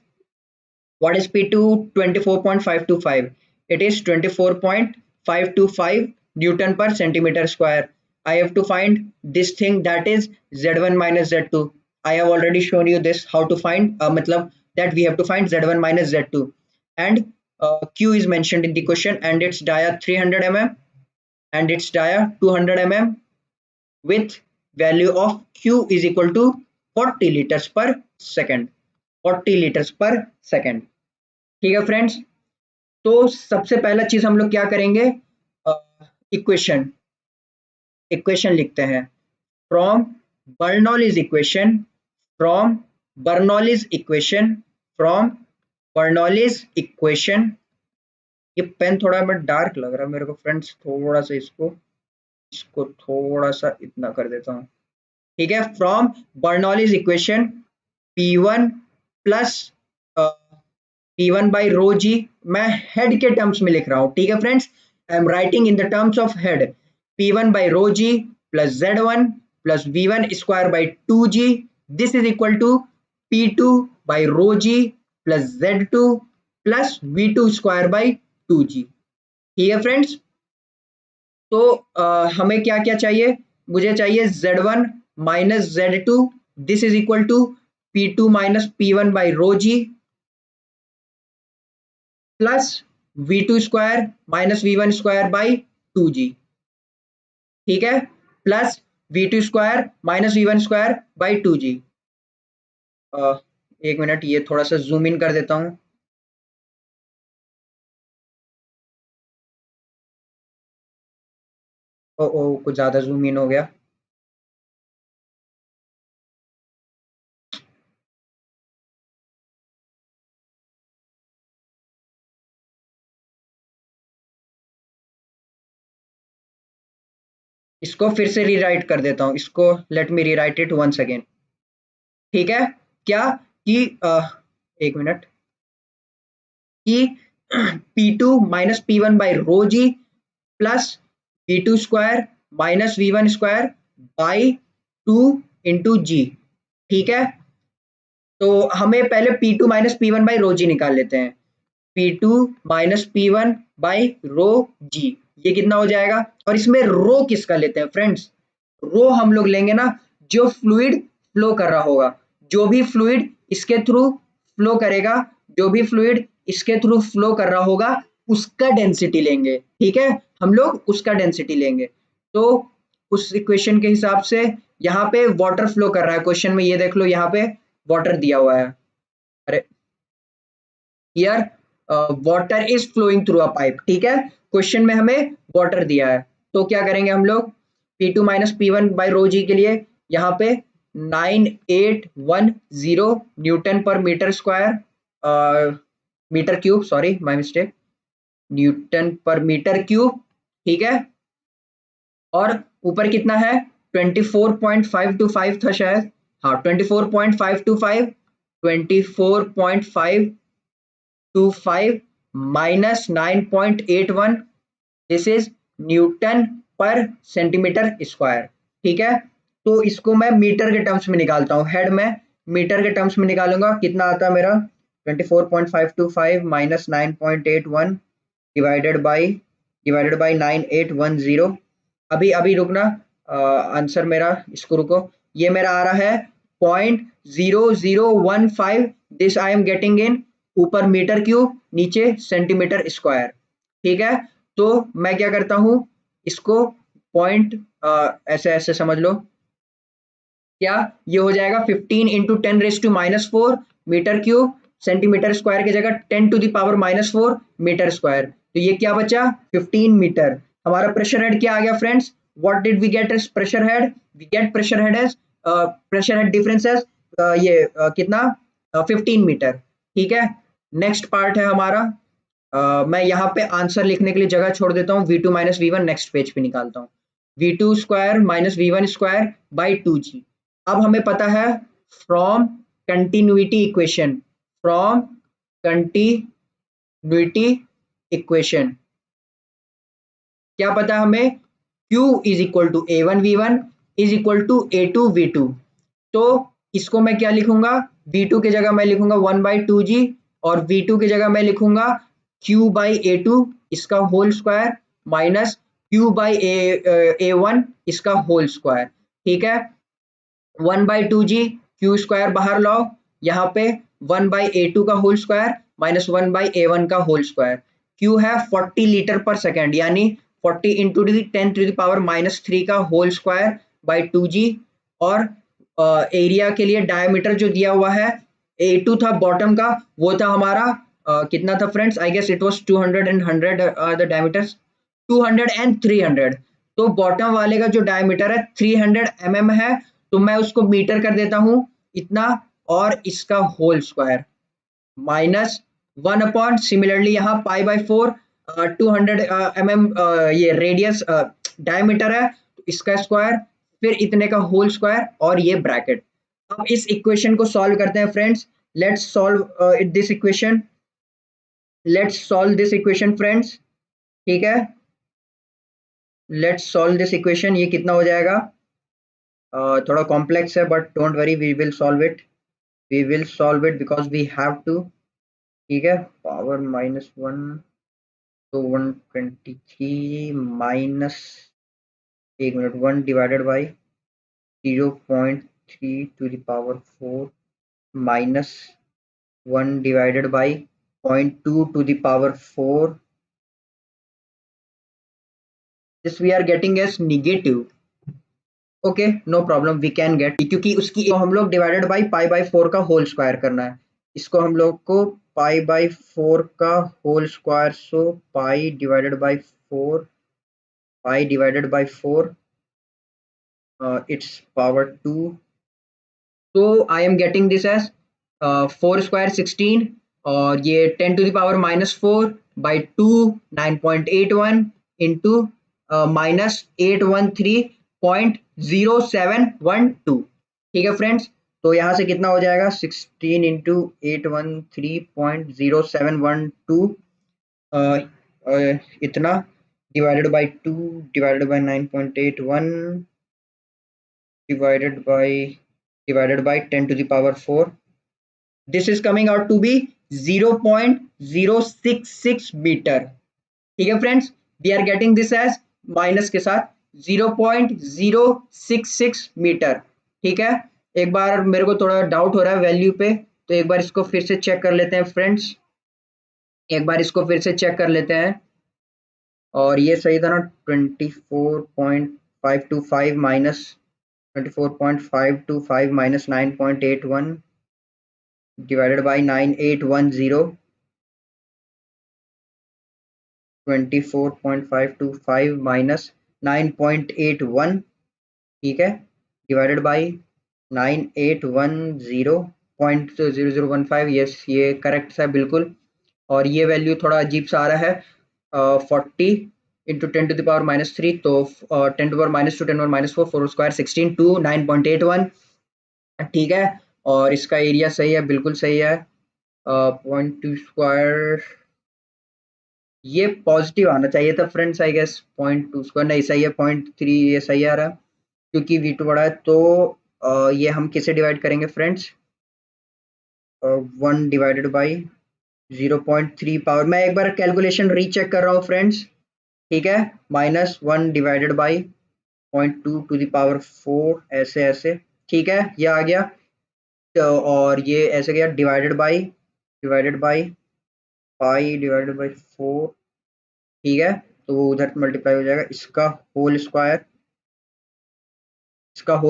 what is P2, 24.525, it is 24.525 Newton per centimeter square। I have to find this thing, that is Z1 minus Z2। I have already shown you this, how to find, matlab that we have to find Z1 minus Z2, and Q is mentioned in the question, and its dia 300 mm and its dia 200 mm with value of Q is equal to 40 liters per second, 40 liters per second, ठीक है friends. तो सबसे पहला चीज हम लोग क्या करेंगे, इक्वेशन लिखते हैं, फ्रॉम बर्नौलीज इक्वेशन, ये पेन थोड़ा मैं डार्क लग रहा है मेरे को फ्रेंड्स, थोड़ा सा इसको थोड़ा सा इतना कर देता हूँ, ठीक है। From Bernoulli's equation P1 plus P1 by rho G, मैं हेड के टर्म्स में लिख रहा हूं, ठीक है friends, I am writing in the terms of head, P1 by rho ji plus Z1 plus V1 square by 2G, this is equal to P2 by rho ji plus Z2 plus V2 square by 2G, ठीक है friends. तो हमें क्या क्या चाहिए, मुझे चाहिए Z1 minus Z2, this is equal to P2 minus P1 by rho ji plus V2 square minus V1 square by 2g, ठीक है, plus v2 square minus v1 square by 2g। एक मिनट, ये थोड़ा सा जूम इन कर देता हूँ। ओ कुछ ज्यादा जूम इन हो गया। इसको फिर से रीराइट कर देता हूँ, इसको let me rewrite it once again, ठीक है। क्या कि एक मिनट, कि P2 minus P1 by rho ji plus V2 square minus V1 square by 2 into G, ठीक है। तो हमें पहले P2 minus P1 by rho जी निकाल लेते हैं। P2 minus P1 by rho जी, ये कितना हो जाएगा? और इसमें रो किसका लेते हैं फ्रेंड्स? रो हम लोग लेंगे ना जो फ्लूइड फ्लो कर रहा होगा, जो भी फ्लूइड इसके थ्रू फ्लो करेगा, जो भी फ्लूइड इसके थ्रू फ्लो कर रहा होगा उसका डेंसिटी लेंगे, ठीक है, हम लोग उसका डेंसिटी लेंगे। तो उस इक्वेशन के हिसाब से यहाँ पे वाटर फ्लो कर रहा है, क्वेश्चन में ये देख लो, यहाँ पे वाटर दिया हुआ है, अरे here water is flowing through a pipe, ठीक है, क्वेश्चन में हमें वाटर दिया है। तो क्या करेंगे हम लोग, P2 minus P1 by rho जी के लिए यहाँ पे 9810 newton per metre square, metre cube, sorry my mistake, newton per metre cube, ठीक है। और ऊपर कितना है, 24.525 था शायद, हाँ 24.525, 24.525 minus 9.81, this is Newton per centimetre square, ठीक है। तो इसको मैं मीटर के टर्म्स में निकालता हूँ, हेड में मीटर के टर्म्स में निकालूंगा, कितना आता है मेरा 24.525 माइनस 9.81 डिवाइडेड बाई 9810। अभी अभी रुकना, आंसर मेरा, इसको रुको, ये मेरा आ रहा है 0.0015, this I am getting in, ऊपर मीटर क्यूब नीचे सेंटीमीटर स्क्वायर, ठीक है। तो मैं क्या करता हूँ, इसको पॉइंट ऐसे ऐसे समझ लो, क्या ये हो जाएगा 15 into 10⁻⁻⁴ metre cube, centimetre square की जगह 10⁻⁻⁴ मीटर स्क्वायर, तो ये क्या बचा 15 मीटर। हमारा प्रेशर हेड क्या आ गया friends, what did we get as pressure head, we get pressure head as pressure head difference as ये कितना 15 मीटर, ठीक है। नेक्स्ट पार्ट है हमारा, मैं यहाँ पे आंसर लिखने के लिए जगह छोड़ देता हूँ, V2 minus V1 next page पे निकालता हूँ, V2 square minus V1 square by 2g। अब हमें पता है from continuity equation, from continuity equation क्या पता है हमें, Q is equal to A1V1 is equal to A2V2। तो इसको मैं क्या लिखूंगा, V2 की जगह मैं लिखूंगा 1/2g, और V2 की जगह मैं लिखूंगा Q बाई A2 इसका whole square minus Q by A1 इसका होल स्क्वायर, ठीक है। 1/2g, क्यू स्क्वायर बाहर लाओ, यहाँ पे 1/A2 का होल स्क्वायर माइनस 1/A1 का होल स्क्वायर, क्यू है 40 लीटर पर सेकेंड, यानी 40 इंटू 10⁻³ का होल स्क्वायर बाई 2g। और एरिया के लिए डायमीटर जो दिया हुआ है, A2 था बॉटम का, वो था हमारा कितना था friends, I guess it was 200 and 100 the diameters, 200 and 300। तो बॉटम वाले का जो डायमीटर है 300 mm है, तो मैं उसको मीटर कर देता हूं इतना, और इसका whole square minus 1 upon, similarly यहाँ π/4, 200 mm ये रेडियस डायमीटर है, तो इसका स्क्वायर, फिर इतने का होल स्क्वायर, और ये ब्रैकेट। अब इस इक्वेशन को सॉल्व करते हैं friends, let's solve this equation, let's solve this equation friends, ठीक है, लेट्स सॉल्व दिस इक्वेशन। ये कितना हो जाएगा, थोड़ा कॉम्प्लेक्स है but don't worry, we will solve it, we will solve it because we have to, ठीक है। पावर -1, तो 123 माइनस, एक minute, 1/0.3 to the power 4 minus 1/0.2 to the power 4 this we are getting as negative. Okay, no problem, we can get, क्योंकि उसकी तो हम लोग divided by pi by 4 का होल स्क्वायर करना है। इसको हम लोग को पाई बाई 4 का whole square, so pi divided by 4, pi divided by 4, it's power 2। तो I am getting this as 4 square 16, और ये 10 to the power -4 by 2 9.81 into -813.0712। ठीक है फ्रेंड्स, तो यहाँ से कितना हो जाएगा 16 इंटू 813.0712, इतना divided by 2 divided by 9.81 divided by 10 to the power 4. This is coming out to be 0.066 meter। ठीक है friends, we are getting this as minus के साथ 0.066 मीटर। ठीक है, एक बार मेरे को थोड़ा डाउट हो रहा है वैल्यू पे, तो एक बार इसको फिर से चेक कर लेते हैं फ्रेंड्स, एक बार इसको फिर से चेक कर लेते हैं। और ये सही था ना, 24.525 minus 24.525 minus 9.81 divided by 9810, 24.525 minus 9.81, ठीक है, डिवाइडेड बाई 9810.0015। यस, ये करेक्ट है बिल्कुल। और ये वैल्यू थोड़ा अजीब सा आ रहा है, 40 इंटू 10 टू द पावर -3, तो 10 to power -2 10 power -4 4 square 16 to 9.81। ठीक है, और इसका एरिया सही है, बिल्कुल सही है, 0.2 स्क्वायर, ये पॉजिटिव आना चाहिए था फ्रेंड्स, आई गेस 0.2 स्क्वायर नहीं सही है, 0.3 ये सही आ रहा है, क्योंकि V2 बड़ा है। तो ये हम किसे डिवाइड करेंगे फ्रेंड्स, 1 डिवाइडेड बाई 0.3 पावर, मैं एक बार कैलकुलेशन रीचेक कर रहा हूँ फ्रेंड्स। ठीक है, -1 divided by 0.2 to the power 4, ऐसे ऐसे, ठीक है, ये आ गया। तो और ये ऐसे गया divided by pi divided by 4। ठीक है, तो वो उधर मल्टीप्लाई हो जाएगा, इसका होल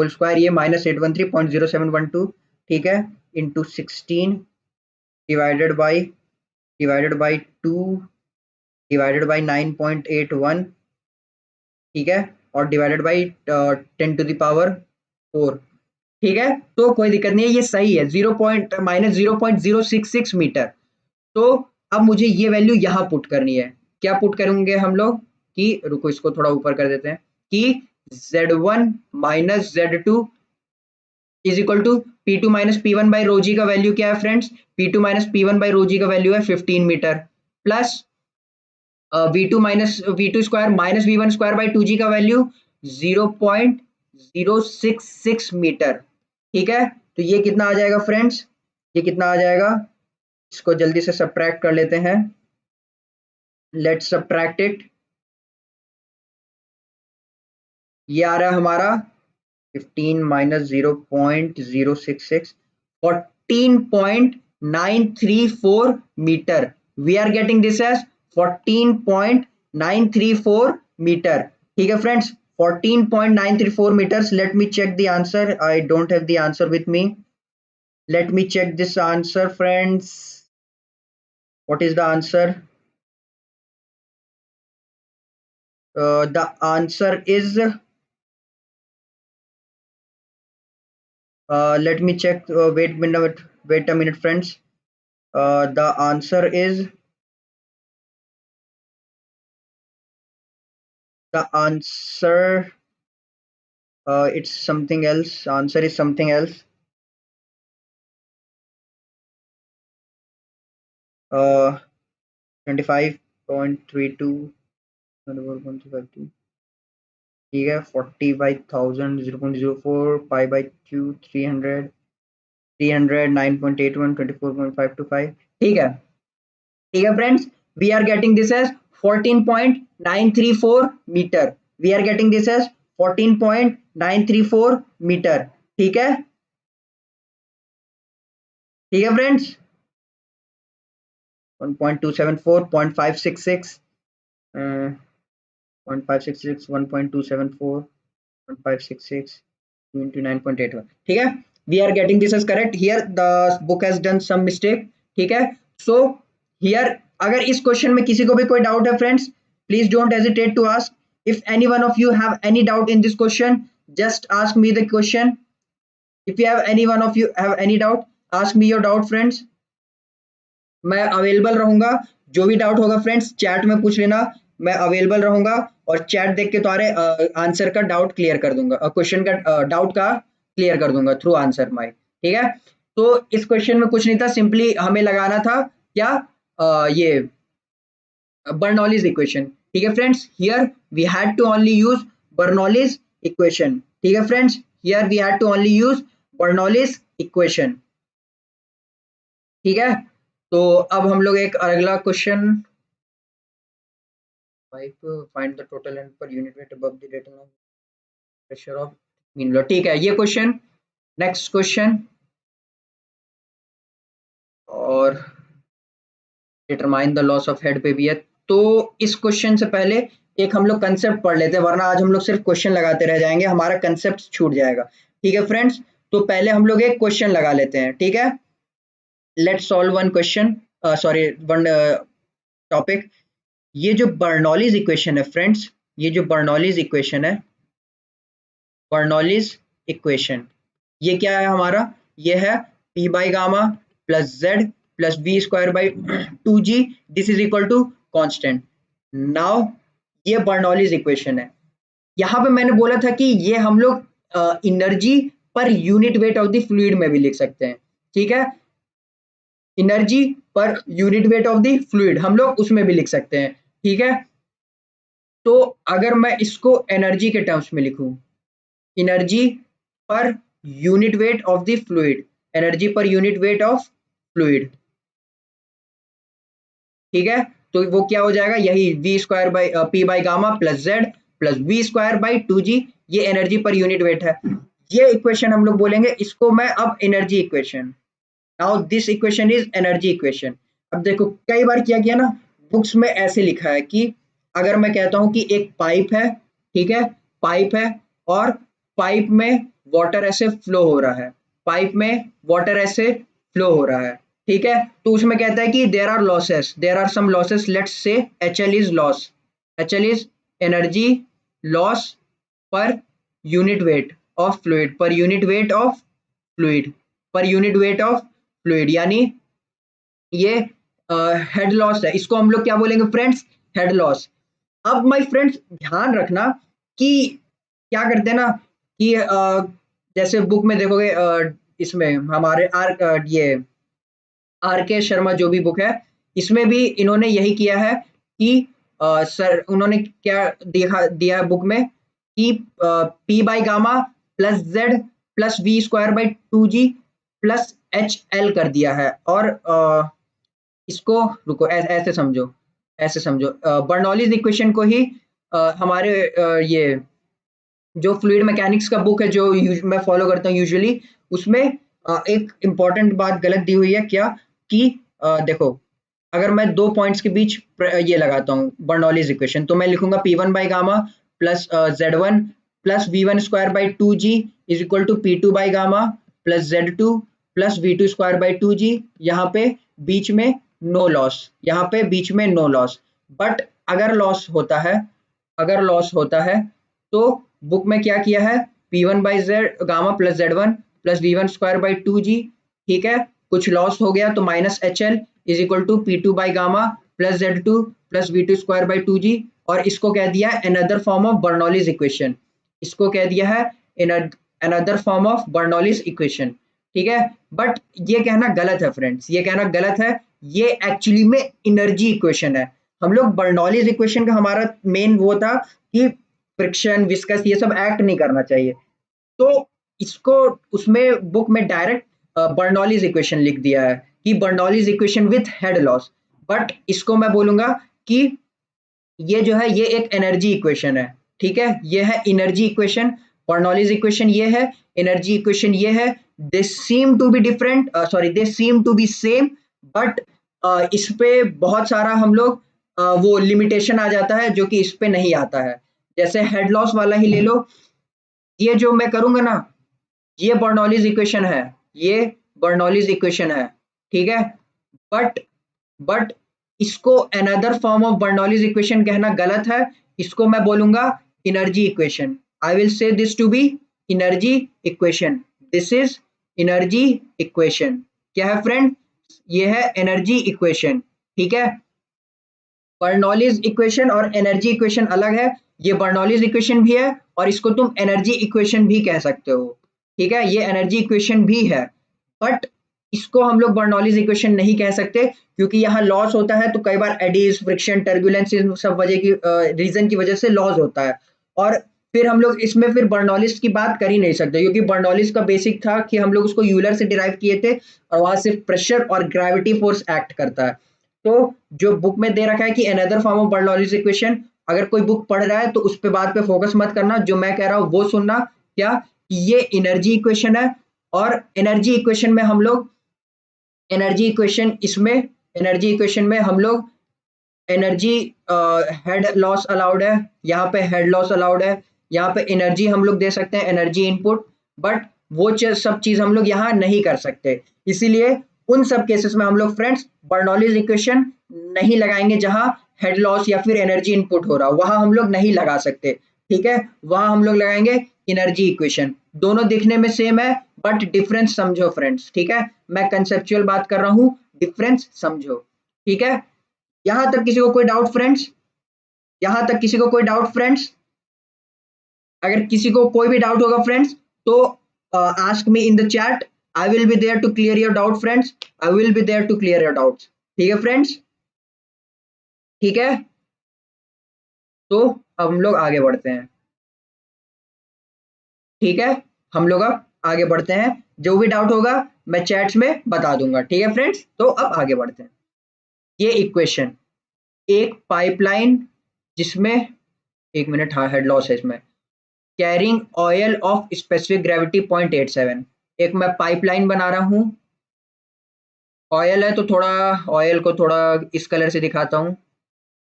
स्क्वायर, ये -813.0712, ठीक है, into 16 divided by 2 divided by 9.81, ठीक है, और divided by 10 to the power 4। ठीक है, तो कोई दिक्कत नहीं है, ये सही है, -0.066 मीटर। तो अब मुझे ये वैल्यू यहाँ पुट करनी है। क्या पुट करेंगे हम लोग, कि रुको इसको थोड़ा ऊपर कर देते हैं, कि Z1 minus Z2 is equal to P2 minus P1 by rho G का वैल्यू क्या है friends, P2 minus P1 by rho G का वैल्यू है 15 metre, plus V2 minus V2 square minus V1 square by 2G का value 0.066 metre. ठीक है, तो ये कितना आ जाएगा फ्रेंड्स, ये कितना आ जाएगा, इसको जल्दी से सब्ट्रैक्ट कर लेते हैं, लेट्स सब्ट्रैक्ट इट। ये आ रहा है हमारा 15 minus 0.066, 14.934 metre. We are getting this as 14.934 metre. ठीक है friends, 14.934 meters. Let me check the answer. I don't have the answer with me. Let me check this answer, friends. What is the answer? The answer is, let me check, wait a minute friends. The answer is, it's something else. Answer is something else. 25.32, ठीक है, 40/1000 0.04 π/2 300 9.81 24.525। ठीक है, ठीक है friends, we are getting this as 14.934 metre. We are getting this as 14.934 metre. ठीक है, ठीक है फ्रेंड्स, 1.274 0.566 1566 1.274 1566 into 9.81, ठीक है। We are getting this is correct. Here the book has done some mistake, ठीक है। सो हियर अगर इस क्वेश्चन में किसी को भी कोई डाउट है friends, please don't hesitate to ask. If any one of you have any doubt in this question, just ask me the question. If you have any one of you have any doubt, ask me your doubt friends. मैं available रहूंगा, जो भी doubt होगा friends chat में पूछ लेना, मैं available रहूंगा और चैट देख के तुम्हारे आंसर का डाउट क्लियर कर दूंगा, क्वेश्चन का डाउट का क्लियर कर दूंगा थ्रू आंसर माई, ठीक है। तो इस क्वेश्चन में कुछ नहीं था, सिंपली हमें लगाना था क्या, ये बर्नौलीज इक्वेशन, ठीक है friends. Here we had to only use Bernoulli's equation, ठीक है friends. Here we had to only use Bernoulli's equation, ठीक है। तो अब हम लोग एक अगला question, find the total end per unit weight above the data pressure of mean लो, ठीक है ये क्वेश्चन। नेक्स्ट क्वेश्चन, और determine the loss of head पे भी है। तो इस क्वेश्चन से पहले एक हम लोग कंसेप्ट पढ़ लेते हैं, वरना आज हम लोग सिर्फ क्वेश्चन लगाते रह जाएंगे, हमारा कंसेप्ट छूट जाएगा, ठीक है फ्रेंड्स। तो पहले हम लोग एक क्वेश्चन लगा लेते हैं, ठीक है। Let's solve one question, sorry one topic. ये जो बर्नौलीज इक्वेशन है फ्रेंड्स, ये जो बर्नौलीज इक्वेशन है, बर्नौलीज इक्वेशन ये क्या है हमारा, ये है P by gamma plus Z plus v square by 2G, this is equal to constant. Now ये बर्नौलीज इक्वेशन है। यहाँ पे मैंने बोला था कि ये हम लोग energy per unit weight of the fluid में भी लिख सकते हैं, ठीक है। Energy per unit weight of the fluid हम लोग उसमें भी लिख सकते हैं, ठीक है। तो अगर मैं इसको एनर्जी के टर्म्स में लिखूं, energy per unit weight of the fluid, energy per unit weight of fluid, ठीक है। तो वो क्या हो जाएगा, यही v square by p by gamma plus z plus v square by 2G, ये एनर्जी पर यूनिट वेट है। ये इक्वेशन हम लोग बोलेंगे, इसको मैं अब energy equation, now this equation is energy equation. अब देखो कई बार किया गया ना, बुक्स में ऐसे लिखा है कि अगर मैं कहता हूं कि एक पाइप है, ठीक है, पाइप है और पाइप में वाटर ऐसे फ्लो हो रहा है, पाइप में वाटर ऐसे फ्लो हो रहा है, ठीक है। तो उसमें कहता है कि there are losses, there are some losses, let's say HL is loss, HL is energy loss per unit weight of fluid, per unit weight of fluid, per unit weight of fluid, यानी ये head loss है, इसको हम लोग क्या बोलेंगे friends, head loss. अब my friends ध्यान रखना कि क्या करते हैं ना कि जैसे बुक में देखोगे, इसमें हमारे ये RK शर्मा जो भी बुक है, इसमें भी इन्होंने यही किया है कि सर उन्होंने क्या दिया बुक में कि P by gamma plus Z plus v square by 2G plus HL कर दिया है। और इसको रुको ऐसे समझो, ऐसे समझो, बर्नौलीज इक्वेशन को ही हमारे ये जो फ्लूइड मैकेनिक्स का बुक है जो मैं फॉलो करता हूँ यूजुअली, उसमें एक इम्पॉर्टेंट बात गलत दी हुई है क्या कि देखो अगर मैं दो पॉइंट्स के बीच ये लगाता हूँ बर्नौलीज इक्वेशन, तो मैं लिखूंगा P1 by gamma plus Z1 plus V1 square by 2G is equal to P2 by gamma plus Z2 plus V2 square by 2G। यहाँ पे बीच में नो लॉस, यहाँ पे बीच में नो लॉस। बट अगर लॉस होता है, अगर लॉस होता है तो बुक में क्या किया है, P1 by Z gamma plus Z1 plus V1 square by 2G, ठीक है। कुछ लॉस हो गया तो minus HL is equal to P2 by gamma plus Z2 plus V2 square by 2G। और इसको कह दिया है another form of Bernoulli's equation, इसको कह दिया है another form of Bernoulli's equation, ठीक है। बट ये कहना गलत है फ्रेंड्स, ये कहना गलत है, ये एक्चुअली में एनर्जी इक्वेशन है। हम लोग बर्नौलीज इक्वेशन का हमारा मेन वो था कि फ्रिक्शन विस्कस ये सब एक्ट नहीं करना चाहिए, तो इसको उसमें बुक में डायरेक्ट बर्नौलीज इक्वेशन लिख दिया है कि Bernoulli's equation with head loss. But इसको मैं बोलूंगा कि ये जो है ये एक एनर्जी इक्वेशन है, ठीक है, ये है एनर्जी इक्वेशन। बर्नौलीज इक्वेशन ये है, एनर्जी इक्वेशन ये है। They seem to be different, sorry they seem to be same, but इस पे बहुत सारा हम लोग वो लिमिटेशन आ जाता है जो कि इस पे नहीं आता है। जैसे हेड लॉस वाला ही ले लो, ये जो मैं करूंगा ना, ये बर्नौलीज इक्वेशन है, ये बर्नौलीज इक्वेशन है, ठीक है। बट बट इसको another form of Bernoulli's equation कहना गलत है, इसको मैं बोलूंगा energy equation. I will say this to be energy equation, this is energy equation. क्या है फ्रेंड? ये है एनर्जी इक्वेशन, ठीक है। बर्नौलीज इक्वेशन और एनर्जी इक्वेशन अलग है, ये बर्नौलीज इक्वेशन भी है और इसको तुम एनर्जी इक्वेशन भी कह सकते हो, ठीक है। ये एनर्जी इक्वेशन भी है, बट इसको हम लोग बर्नौलीज इक्वेशन नहीं कह सकते क्योंकि यहाँ लॉस होता है, तो कई बार एडीज, फ्रिक्शन, टर्बुलेंस, इन सब वजह की रीजन की वजह से लॉस होता है। और फिर हम लोग इसमें फिर बर्नौलिस की बात कर ही नहीं सकते क्योंकि बर्नौलिस का बेसिक था कि हम लोग उसको यूलर से डिराइव किए थे और वहां सिर्फ प्रेशर और ग्रेविटी फोर्स एक्ट करता है। तो जो बुक में दे रखा है कि another form of Bernoulli's equation, अगर कोई बुक पढ़ रहा है तो उस पे बात पे फोकस मत करना, जो मैं कह रहा हूँ वो सुनना। क्या? ये एनर्जी इक्वेशन है और एनर्जी इक्वेशन में हम लोग एनर्जी इक्वेशन इसमें एनर्जी इक्वेशन में हम लोग एनर्जी हेड लॉस अलाउड है, यहाँ पे हेड लॉस अलाउड है, यहाँ पे एनर्जी हम लोग दे सकते हैं, एनर्जी इनपुट, बट वो सब चीज हम लोग यहाँ नहीं कर सकते। इसीलिए उन सब केसेस में हम लोग फ्रेंड्स बर्नौलीज इक्वेशन नहीं लगाएंगे जहां हेड लॉस या फिर एनर्जी इनपुट हो रहा, वहां हम लोग नहीं लगा सकते, ठीक है। वहां हम लोग लगाएंगे एनर्जी इक्वेशन। दोनों दिखने में सेम है बट डिफरेंस समझो फ्रेंड्स, ठीक है। मैं कंसेप्चुअल बात कर रहा हूँ, डिफरेंस समझो, ठीक है। यहां तक किसी को कोई डाउट फ्रेंड्स? यहां तक किसी को कोई डाउट फ्रेंड्स? अगर किसी को कोई भी डाउट होगा फ्रेंड्स तो ask me in the chat, I will be there to clear your doubt friends, I will be there to clear your doubts, ठीक है फ्रेंड्स, ठीक है। तो अब हम लोग आगे बढ़ते हैं, ठीक है। हम लोग अब आगे बढ़ते हैं, जो भी डाउट होगा मैं चैट्स में बता दूंगा, ठीक है फ्रेंड्स। तो अब आगे बढ़ते हैं। ये इक्वेशन, एक पाइपलाइन जिसमें, एक मिनट, हाँ हेड लॉस है इसमें, carrying oil of specific gravity 0.87, एक मैं पाइपलाइन बना रहा हूँ, ऑयल है तो थोड़ा ऑयल को थोड़ा इस कलर से दिखाता हूँ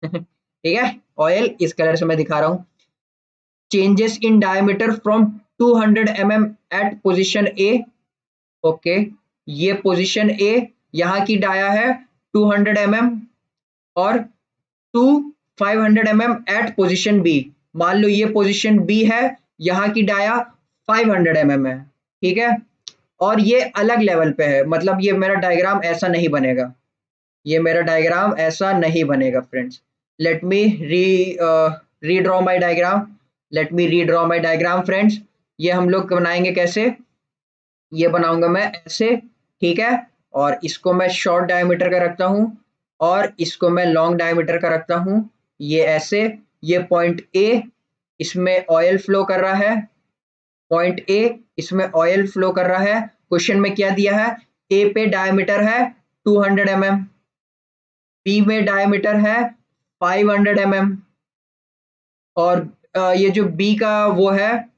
ठीक है, ऑयल इस कलर से मैं दिखा रहा हूँ। Changes in diameter from 200 mm at position A, okay, ये पोजीशन ए, यहाँ की डाया है 200 mm और 500 mm एट पोजीशन बी। मान लो ये पोजीशन बी है, यहाँ की डाया 500 mm है, ठीक है। और ये अलग लेवल पे है, मतलब ये मेरा डायग्राम ऐसा नहीं बनेगा, ये मेरा डायग्राम ऐसा नहीं बनेगा friends. Let me redraw my diagram, let me redraw my diagram friends. ये हम लोग बनाएंगे कैसे? ये बनाऊंगा मैं ऐसे, ठीक है। और इसको मैं शॉर्ट डायमीटर का रखता हूँ और इसको मैं लॉन्ग डायमीटर का रखता हूँ, ये ऐसे। ये पॉइंट ए, इसमें ऑयल फ्लो कर रहा है, पॉइंट ए इसमें ऑयल फ्लो कर रहा है। क्वेश्चन में क्या दिया है? ए पे डायमीटर है 200 mm, बी में डायमीटर है 500 mm और ये जो बी का वो है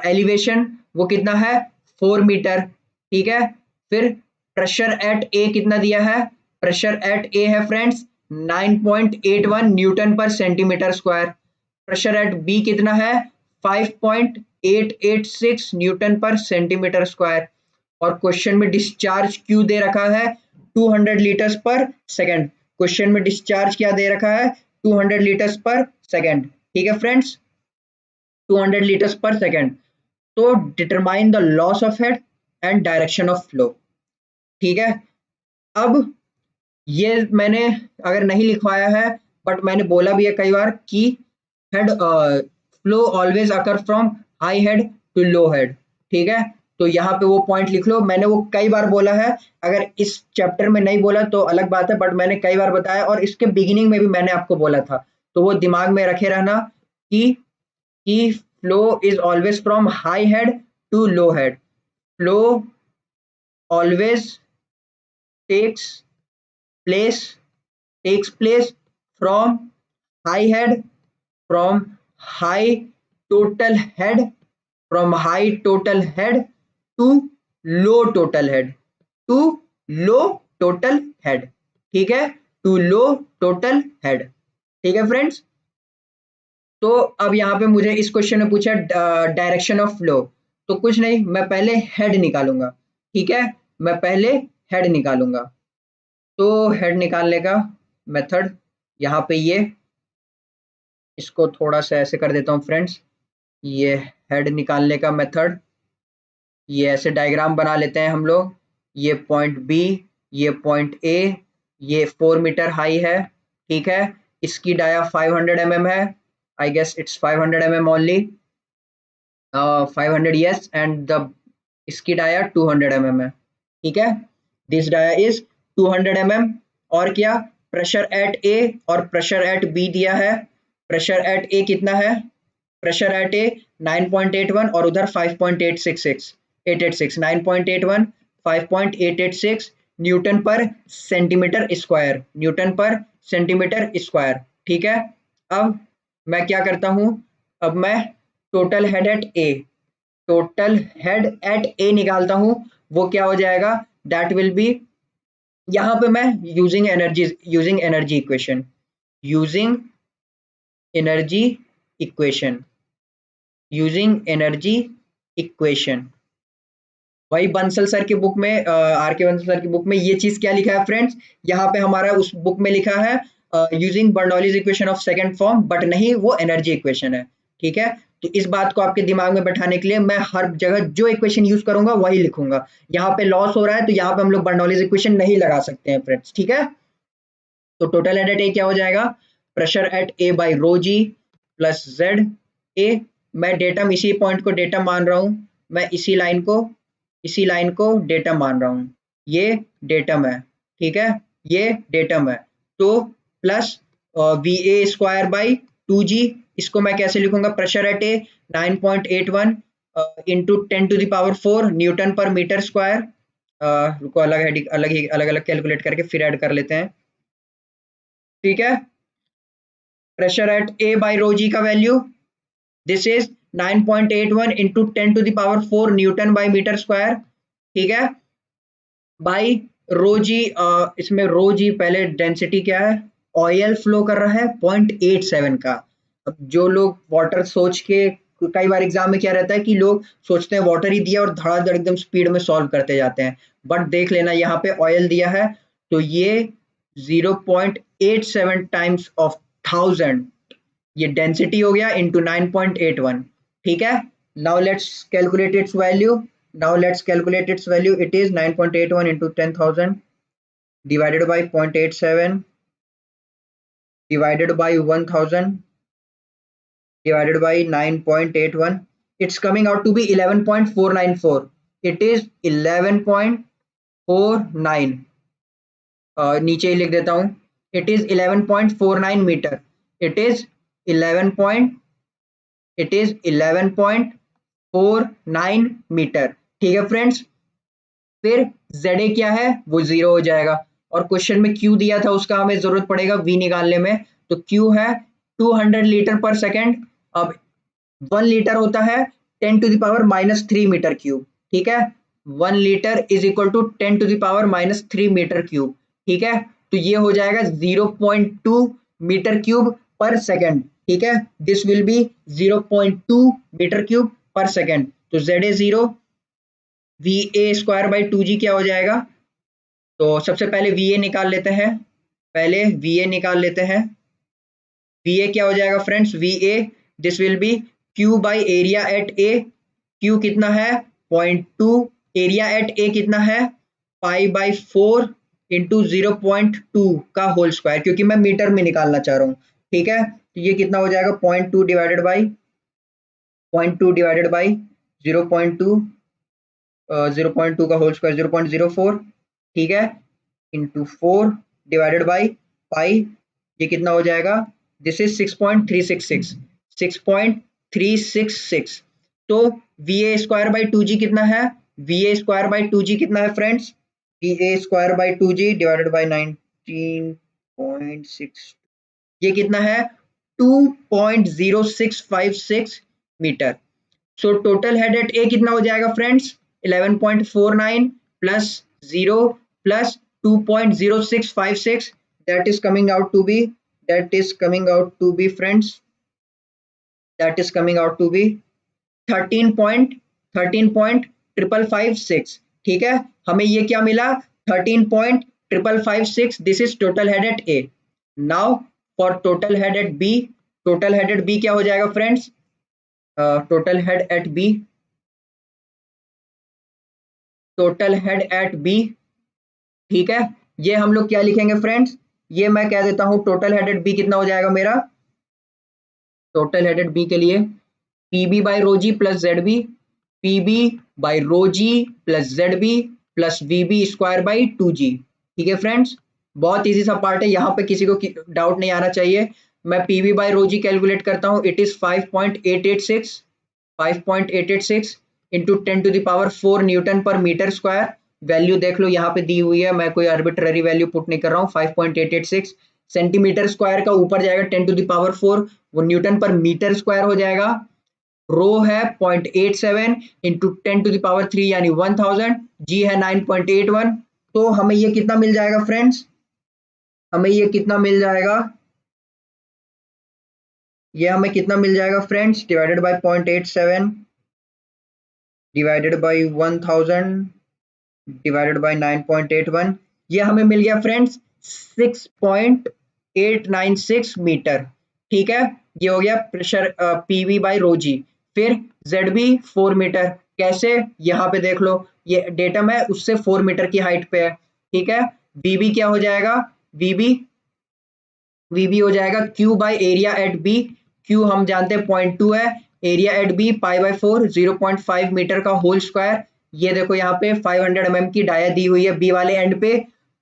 एलिवेशन, वो कितना है? 4 मीटर, ठीक है। फिर प्रेशर एट ए कितना दिया है? प्रेशर एट ए है friends 9.81 newton per centimetre square. Pressure at B कितना है? 5.886 न्यूटन पर सेंटीमीटर स्क्वायर। और क्वेश्चन में डिस्चार्ज क्यू दे रखा है 200 लीटर्स पर सेकेंड। क्वेश्चन में डिस्चार्ज क्या दे रखा है? 200 लीटर्स पर सेकेंड, ठीक है फ्रेंड्स, 200 लीटर्स पर सेकेंड। तो determine the loss of head and direction of flow, ठीक है। अब ये मैंने अगर नहीं लिखवाया है बट मैंने बोला भी है कई बार कि head flow always occur from high head to low head, ठीक है। तो यहाँ पे वो पॉइंट लिख लो, मैंने वो कई बार बोला है, अगर इस चैप्टर में नहीं बोला तो अलग बात है, बट मैंने कई बार बताया और इसके बिगिनिंग में भी मैंने आपको बोला था, तो वो दिमाग में रखे रहना कि flow is always from high head to low head, flow always takes takes place from high head, from high total head, from high total head to low total head, to low total head, ठीक है। To low total head. ठीक है friends, तो अब यहाँ पे मुझे इस क्वेश्चन में पूछा डायरेक्शन ऑफ फ्लो, तो कुछ नहीं, मैं पहले हेड निकालूंगा। ठीक है, मैं पहले हेड निकालूंगा। तो हेड निकालने का मेथड यहाँ पे ये, इसको थोड़ा सा ऐसे कर देता हूँ फ्रेंड्स, ये हेड निकालने का मेथड, ये ऐसे डायग्राम बना लेते हैं हम लोग। ये पॉइंट बी, ये पॉइंट ए, ये 4 मीटर हाई है। ठीक है, इसकी डाया 500 mm है, I guess it's 500 mm only, 500 yes, and the इसकी डाया 200 mm है। ठीक है, दिस डाया इज 200 mm। और क्या, प्रेशर एट ए और प्रेशर एट बी दिया है। प्रेशर एट ए कितना है, प्रेशर एट ए 9.81 और उधर 5.866 886 9.81 5.886 newton per centimetre square, newton per centimetre square. ठीक है, अब मैं क्या करता हूं, अब मैं total head at A, total head at A निकालता हूं। वो क्या हो जाएगा, दैट विल बी, यहां पे मैं using energy equation, using energy equation, using energy equation, वही बंसल सर की बुक में, आर के बंसल सर की बुक में ये चीज क्या लिखा है फ्रेंड्स, यहाँ पे हमारा उस बुक में लिखा है using Bernoulli's equation of second form, but नहीं, वो एनर्जी इक्वेशन है। ठीक है, तो इस बात को आपके दिमाग में बैठाने के लिए मैं हर जगह जो इक्वेशन यूज करूंगा वही लिखूंगा। यहाँ पे लॉस हो रहा है तो यहाँ पे हम लोग बर्नौलीज इक्वेशन नहीं लगा सकते हैं फ्रेंड्स। ठीक है, तो टोटल हेड एट ए क्या हो जाएगा, pressure at A by rho ji plus Z A. मैं डेटम, इसी पॉइंट को डेटम मान रहा हूं, मैं इसी लाइन को डेटम मान रहा हूं, ये डेटम है। ठीक है, ये डेटम है, तो plus V A square by 2g, इसको मैं कैसे लिखूंगा, pressure at A 9.81 into 10⁴ newton per metre square. रुको, अलग अलग कैलकुलेट करके फिर ऐड कर लेते हैं। ठीक है, pressure at A by rho G का value, this is 9.81 into 10⁴ newton by metre square. ठीक है, बाई रो जी, इसमें रो जी पहले डेंसिटी क्या है, ऑयल फ्लो कर रहा है 0.87 का। अब जो लोग वाटर सोच के, कई बार एग्जाम में क्या रहता है कि लोग सोचते हैं वाटर ही दिया और धड़ाधड़ एकदम स्पीड में सॉल्व करते जाते हैं, बट देख लेना यहाँ पे ऑयल दिया है, तो ये 0.87 टाइम्स ऑफ 1000, ये डेंसिटी हो गया इंटू 9.81। ठीक है, now let's calculate its value, it is 9.81 into 10,000 divided by 0.87 divided by 1000 divided by 9.81, it's coming out to be 11.494, it is 11.49, नीचे ही लिख देता हूं, it is 11.49 metre, it is 11.49 metre. ठीक है फ्रेंड्स, फिर ZA क्या है, वो 0 हो जाएगा, और क्वेश्चन में Q दिया था उसका हमें जरूरत पड़ेगा V निकालने में, तो Q है 200 लीटर पर सेकेंड। अब 1 लीटर होता है 10⁻³ मीटर क्यूब। ठीक है, 1 litre is equal to 10⁻³ metre cube. ठीक है, तो ये हो जाएगा 0.2 मीटर क्यूब पर सेकेंड। ठीक है, this will be 0.2 metre cube per second. तो ZA 0, VA square by 2g क्या हो जाएगा, तो सबसे पहले VA निकाल लेते हैं, VA क्या हो जाएगा friends, VA this will B Q by area eight A, Q कितना है 0.2, एरिया एट A कितना है π/4 इंटू 0.2 का होल स्क्वायर, क्योंकि मैं मीटर में निकालना चाह रहा हूँ। ठीक है, तो ये कितना हो जाएगा 0.2 डिवाइडेड बाई 0.2 का होल स्क्वायर 0.04। ठीक है, इंटू 4 डिवाइडेड बाई पाई, ये कितना हो जाएगा, दिस इज 6.366। तो VA स्क्वायर बाई 2g कितना है, VA स्क्वायर बाई 2g कितना है friends, VA square by 2g divided by 19.6, ये कितना है 2.0656 metre. So total head at A कितना हो जाएगा friends, 11.49 plus 0 plus 2.0656 that is coming out to be friends, that is coming out to be 13.556। ठीक है, हमें ये क्या मिला 13.556। This is total head at A. Now for total head at B, total head at B क्या हो जाएगा friends, total head at B, total head at B, ठीक है, ये हम लोग क्या लिखेंगे फ्रेंड्स, ये मैं कह देता हूं टोटल हेड एट बी कितना हो जाएगा मेरा, टोटल हेड एट बी के लिए PB by rho ji plus Z B, PB by rho ji plus Z B plus VB square by 2g। ठीक है फ्रेंड्स, बहुत इजी सा पार्ट है, यहाँ पे किसी को डाउट नहीं आना चाहिए। मैं PB by rho g calculate करता हूँ, it is 5.886, 5.886 into 10⁴ newton per metre square. Value देख लो यहाँ पे दी हुई है, मैं कोई आर्बिट्ररी वैल्यू पुट नहीं कर रहा हूँ। 5.886 सेंटीमीटर स्क्वायर का ऊपर जाएगा 10⁴, वो न्यूटन पर मीटर स्क्वायर हो जाएगा। रो है 0.87 इंटू 10⁻³ यानी 1000, जी है 9.81। तो हमें ये कितना मिल जाएगा फ्रेंड्स, हमें ये कितना मिल जाएगा, ये हमें कितना मिल जाएगा friends, divided by 0.87 divided by 1000 divided by 9.81, ये हमें मिल गया फ्रेंड्स 6.896 मीटर। ठीक है, ये हो गया प्रेशर पीवी बाई रो जी। फिर जेड बी 4 मीटर, कैसे, यहाँ पे देख लो ये डेटम है, उससे 4 मीटर की हाइट पे है। ठीक है, वीबी क्या हो जाएगा, वीबी हो जाएगा Q by area at B, Q हम जानते हैं 0.2 है, एरिया एट बी π/4 0.5 मीटर का होल स्क्वायर। ये देखो यहाँ पे 500 mm की डाया दी हुई है बी वाले एंड पे,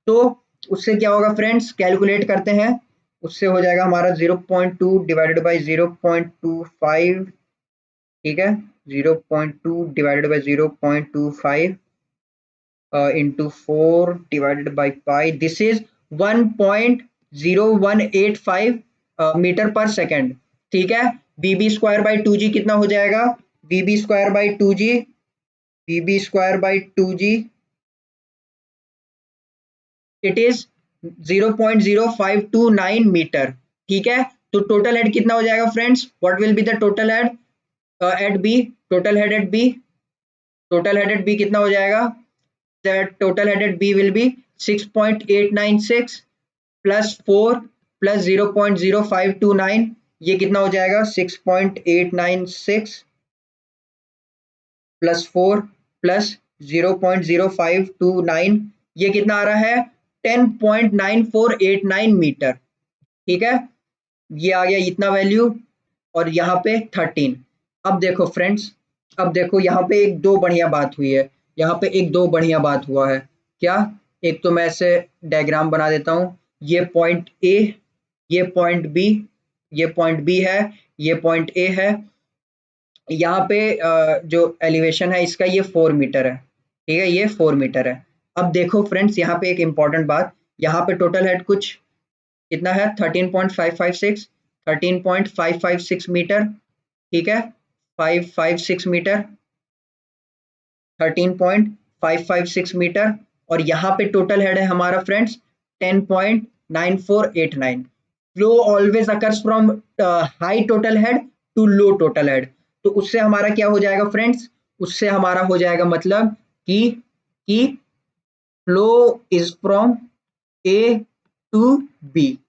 तो उससे क्या होगा फ्रेंड्स, कैलकुलेट करते हैं, उससे हो जाएगा हमारा 0.2 डिवाइडेड बाई 0.25, ठीक है, 0.2 divided by 0.25 into 4 divided by pi, this is 1.0185 metre per second. ठीक है, बीबी स्क्वायर बाई 2g कितना हो जाएगा, B B square by 2g, B B square by 2g it is 0.0529 metre. ठीक है, तो टोटल हेड कितना हो जाएगा friends, what will be the total head at B, total head at B, total head at B कितना हो जाएगा, the total head at B will be 6.896 plus 4 plus 0.0529, ये कितना हो जाएगा 6.896 plus 4 plus 0.0529, ये कितना आ रहा है 10.9489 मीटर। ठीक है, ये आ गया इतना वैल्यू, और यहाँ पे 13। अब देखो फ्रेंड्स, अब देखो यहाँ पे एक दो बढ़िया बात हुई है, यहाँ पे एक दो बढ़िया बात हुआ है, क्या, एक तो मैं ऐसे डायग्राम बना देता हूँ, ये पॉइंट ए, ये पॉइंट बी, ये पॉइंट बी है, ये पॉइंट ए है, यहाँ पे जो एलिवेशन है इसका ये 4 मीटर है। ठीक है, ये 4 मीटर है। अब देखो फ्रेंड्स, यहाँ पे एक इंपॉर्टेंट बात, यहाँ पे टोटल हेड कुछ कितना है 13.556, 13.556 मीटर। ठीक है, 556 मीटर, 13.556 मीटर, और यहाँ पे टोटल हेड है हमारा friends 10.9489। Flow always occurs from high total head to low total head, तो उससे हमारा क्या हो जाएगा फ्रेंड्स, उससे हमारा हो जाएगा मतलब कि flow is from A to B,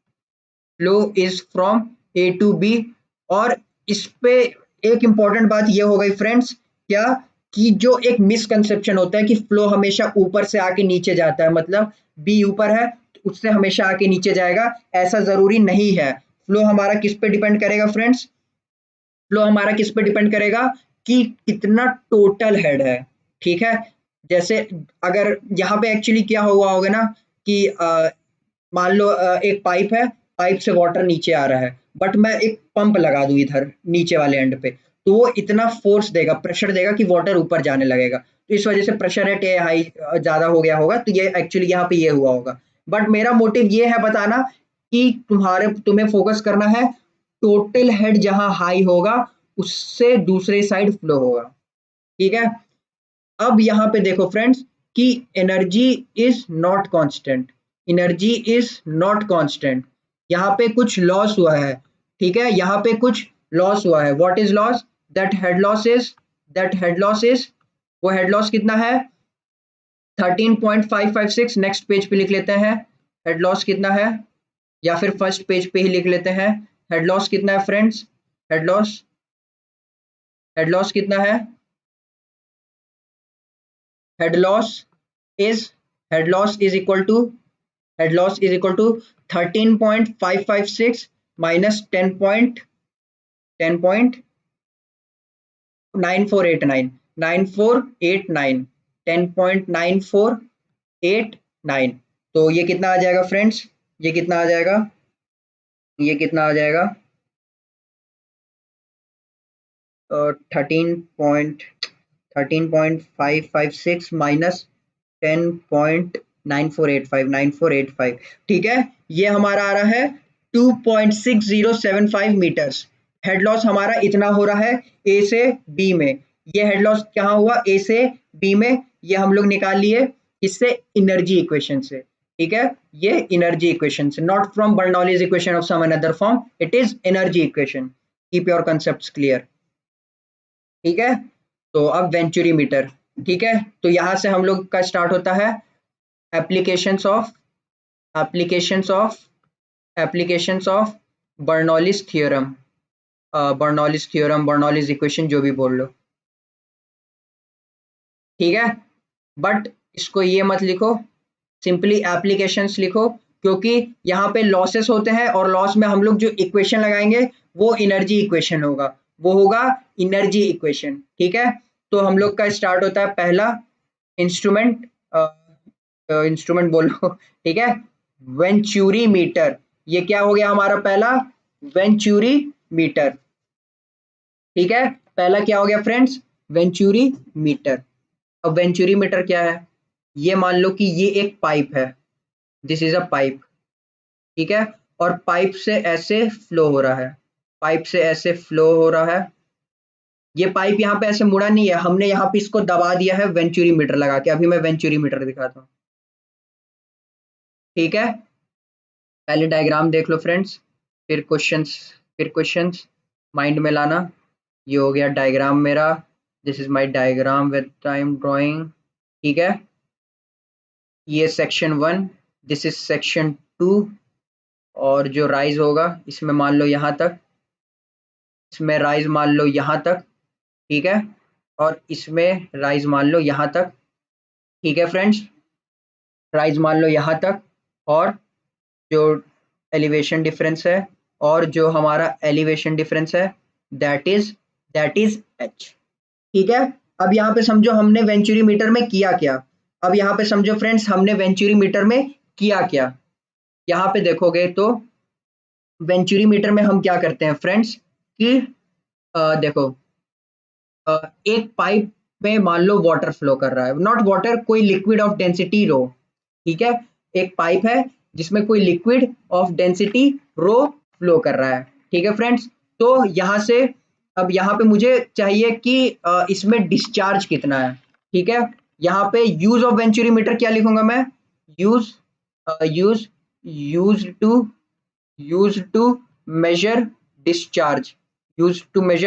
flow is from A to B. और इस पे एक इंपॉर्टेंट बात ये हो गई फ्रेंड्स, क्या, कि जो एक मिसकंसेप्शन होता है कि फ्लो हमेशा ऊपर से आके नीचे जाता है, मतलब बी ऊपर है तो उससे हमेशा आके नीचे जाएगा, ऐसा जरूरी नहीं है। फ्लो हमारा किस पे डिपेंड करेगा फ्रेंड्स, फ्लो हमारा किस पे डिपेंड करेगा कि कितना टोटल हेड है। ठीक है, जैसे अगर यहाँ पे एक्चुअली क्या हुआ होगा ना कि मान लो एक पाइप है, पाइप से वाटर नीचे आ रहा है, बट मैं एक पंप लगा दूं इधर नीचे वाले एंड पे, तो वो इतना फोर्स देगा, प्रेशर देगा कि वाटर ऊपर जाने लगेगा, तो इस वजह से प्रेशर रेट हाई ज्यादा हो गया होगा, तो ये एक्चुअली यहाँ पे ये हुआ होगा। बट मेरा मोटिव ये है बताना कि तुम्हें फोकस करना है टोटल हेड जहां हाई होगा उससे दूसरे साइड फ्लो होगा। ठीक है, अब यहाँ पे देखो फ्रेंड्स कि energy is not constant, energy is not constant, यहाँ पे कुछ लॉस हुआ है, ठीक है, यहाँ पे कुछ लॉस हुआ है। What is loss? That head loss is वो हेड लॉस कितना है 13.556। नेक्स्ट पेज पे लिख लेते हैं हेड लॉस कितना है, या फिर फर्स्ट पेज पे ही लिख लेते हैं हेड लॉस कितना है फ्रेंड्स। हेड लॉस कितना है? Head loss is head loss is equal to head loss is equal to 13.556 minus 10.9489 9489 10.9489। तो ये कितना आ जाएगा फ्रेंड्स? ये कितना आ जाएगा? ये कितना आ जाएगा? 13.556 माइनस 10.9485 ठीक है। ये हमारा आ रहा है 2.6075 मीटर्स। हेड लॉस हमारा इतना हो रहा है ए से बी में। ये हेड लॉस कहाँ हुआ? ए से बी में। ये हम लोग निकाल लिए इससे एनर्जी इक्वेशन से, ठीक है। ये एनर्जी इक्वेशन से, not from Bernoulli's equation of some another form, it is energy equation. Keep your concepts clear, ठीक है। तो अब वेंचुरी मीटर, ठीक है। तो यहां से हम लोग का स्टार्ट होता है applications of applications of applications of Bernoulli's theorem, Bernoulli's equation, जो भी बोल लो, ठीक है। बट इसको ये मत लिखो, सिंपली एप्लीकेशंस लिखो, क्योंकि यहाँ पे लॉसेस होते हैं और लॉस में हम लोग जो इक्वेशन लगाएंगे वो एनर्जी इक्वेशन होगा, वो होगा एनर्जी इक्वेशन, ठीक है। तो हम लोग का स्टार्ट होता है पहला इंस्ट्रूमेंट, इंस्ट्रूमेंट बोलो, ठीक है, वेंचुरी मीटर। ये क्या हो गया हमारा पहला? वेंचुरी मीटर, ठीक है। पहला क्या हो गया फ्रेंड्स? Venturi meter. अब वेंचुरी मीटर क्या है? ये मान लो कि ये एक पाइप है, दिस इज अ पाइप, ठीक है। और पाइप से ऐसे फ्लो हो रहा है, पाइप से ऐसे फ्लो हो रहा है। ये पाइप यहाँ पे ऐसे मुड़ा नहीं है, हमने यहाँ पे इसको दबा दिया है वेंचुरी मीटर लगा के। अभी मैं वेंचुरी मीटर दिखाता हूँ, ठीक है। पहले डायग्राम देख लो फ्रेंड्स, फिर क्वेश्चंस माइंड में लाना। ये हो गया डायग्राम मेरा, this is my diagram with time drawing, ठीक है। ये सेक्शन 1, दिस इज सेक्शन 2, और जो राइज होगा इसमें मान लो यहाँ तक, इसमें राइज मान लो यहाँ तक, ठीक है। और इसमें राइज मान लो यहाँ तक, ठीक है फ्रेंड्स। राइज मान लो यहाँ तक, और जो एलिवेशन डिफरेंस है, और जो हमारा एलिवेशन डिफरेंस है दैट इज एच, ठीक है। अब यहाँ पे समझो हमने वेंचुरी मीटर में किया क्या। अब यहाँ पे समझो फ्रेंड्स हमने वेंचुरी मीटर में किया क्या। यहाँ पे देखोगे तो वेंचुरी मीटर में हम क्या करते हैं फ्रेंड्स कि देखो, एक पाइप में मान लो वाटर फ्लो कर रहा है, नॉट वाटर, कोई लिक्विड ऑफ डेंसिटी रो, ठीक है। एक पाइप है जिसमें कोई liquid of density row flow कर रहा है, ठीक है फ्रेंड्स। तो यहाँ से अब यहाँ पे मुझे चाहिए कि इसमें डिस्चार्ज कितना है, ठीक है। यहाँ पे यूज ऑफ वेंचुरी मीटर क्या लिखूंगा मैं? Use use use to measure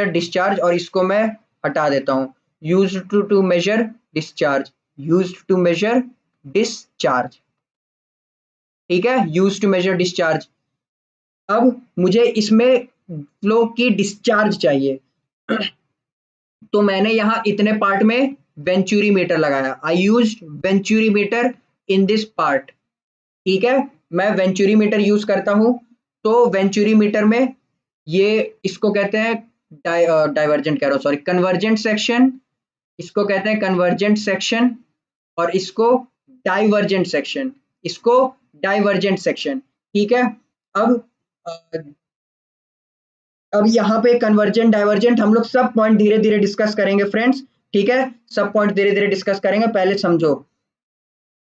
discharge, और इसको मैं हटा देता हूँ, यूज टू मेजर डिस्चार्ज, ठीक है, यूज टू मेजर डिस्चार्ज। अब मुझे इसमें फ्लो की डिस्चार्ज चाहिए, तो मैंने यहाँ इतने पार्ट में वेंचुरी मीटर लगाया, I use venturi meter in this part, ठीक है। मैं वेंचुरी मीटर यूज करता हूँ, तो वेंचुरी मीटर में ये इसको कहते हैं डाइवर्जेंट कह रहा हूँ, सॉरी, कन्वर्जेंट सेक्शन, इसको कहते हैं कन्वर्जेंट सेक्शन, और इसको डाइवर्जेंट सेक्शन, ठीक है। अब अ, अब यहाँ पे कन्वर्जेंट डाइवर्जेंट हम लोग सब पॉइंट धीरे धीरे डिस्कस करेंगे फ्रेंड्स, ठीक है। सब पॉइंट धीरे धीरे डिस्कस करेंगे, पहले समझो।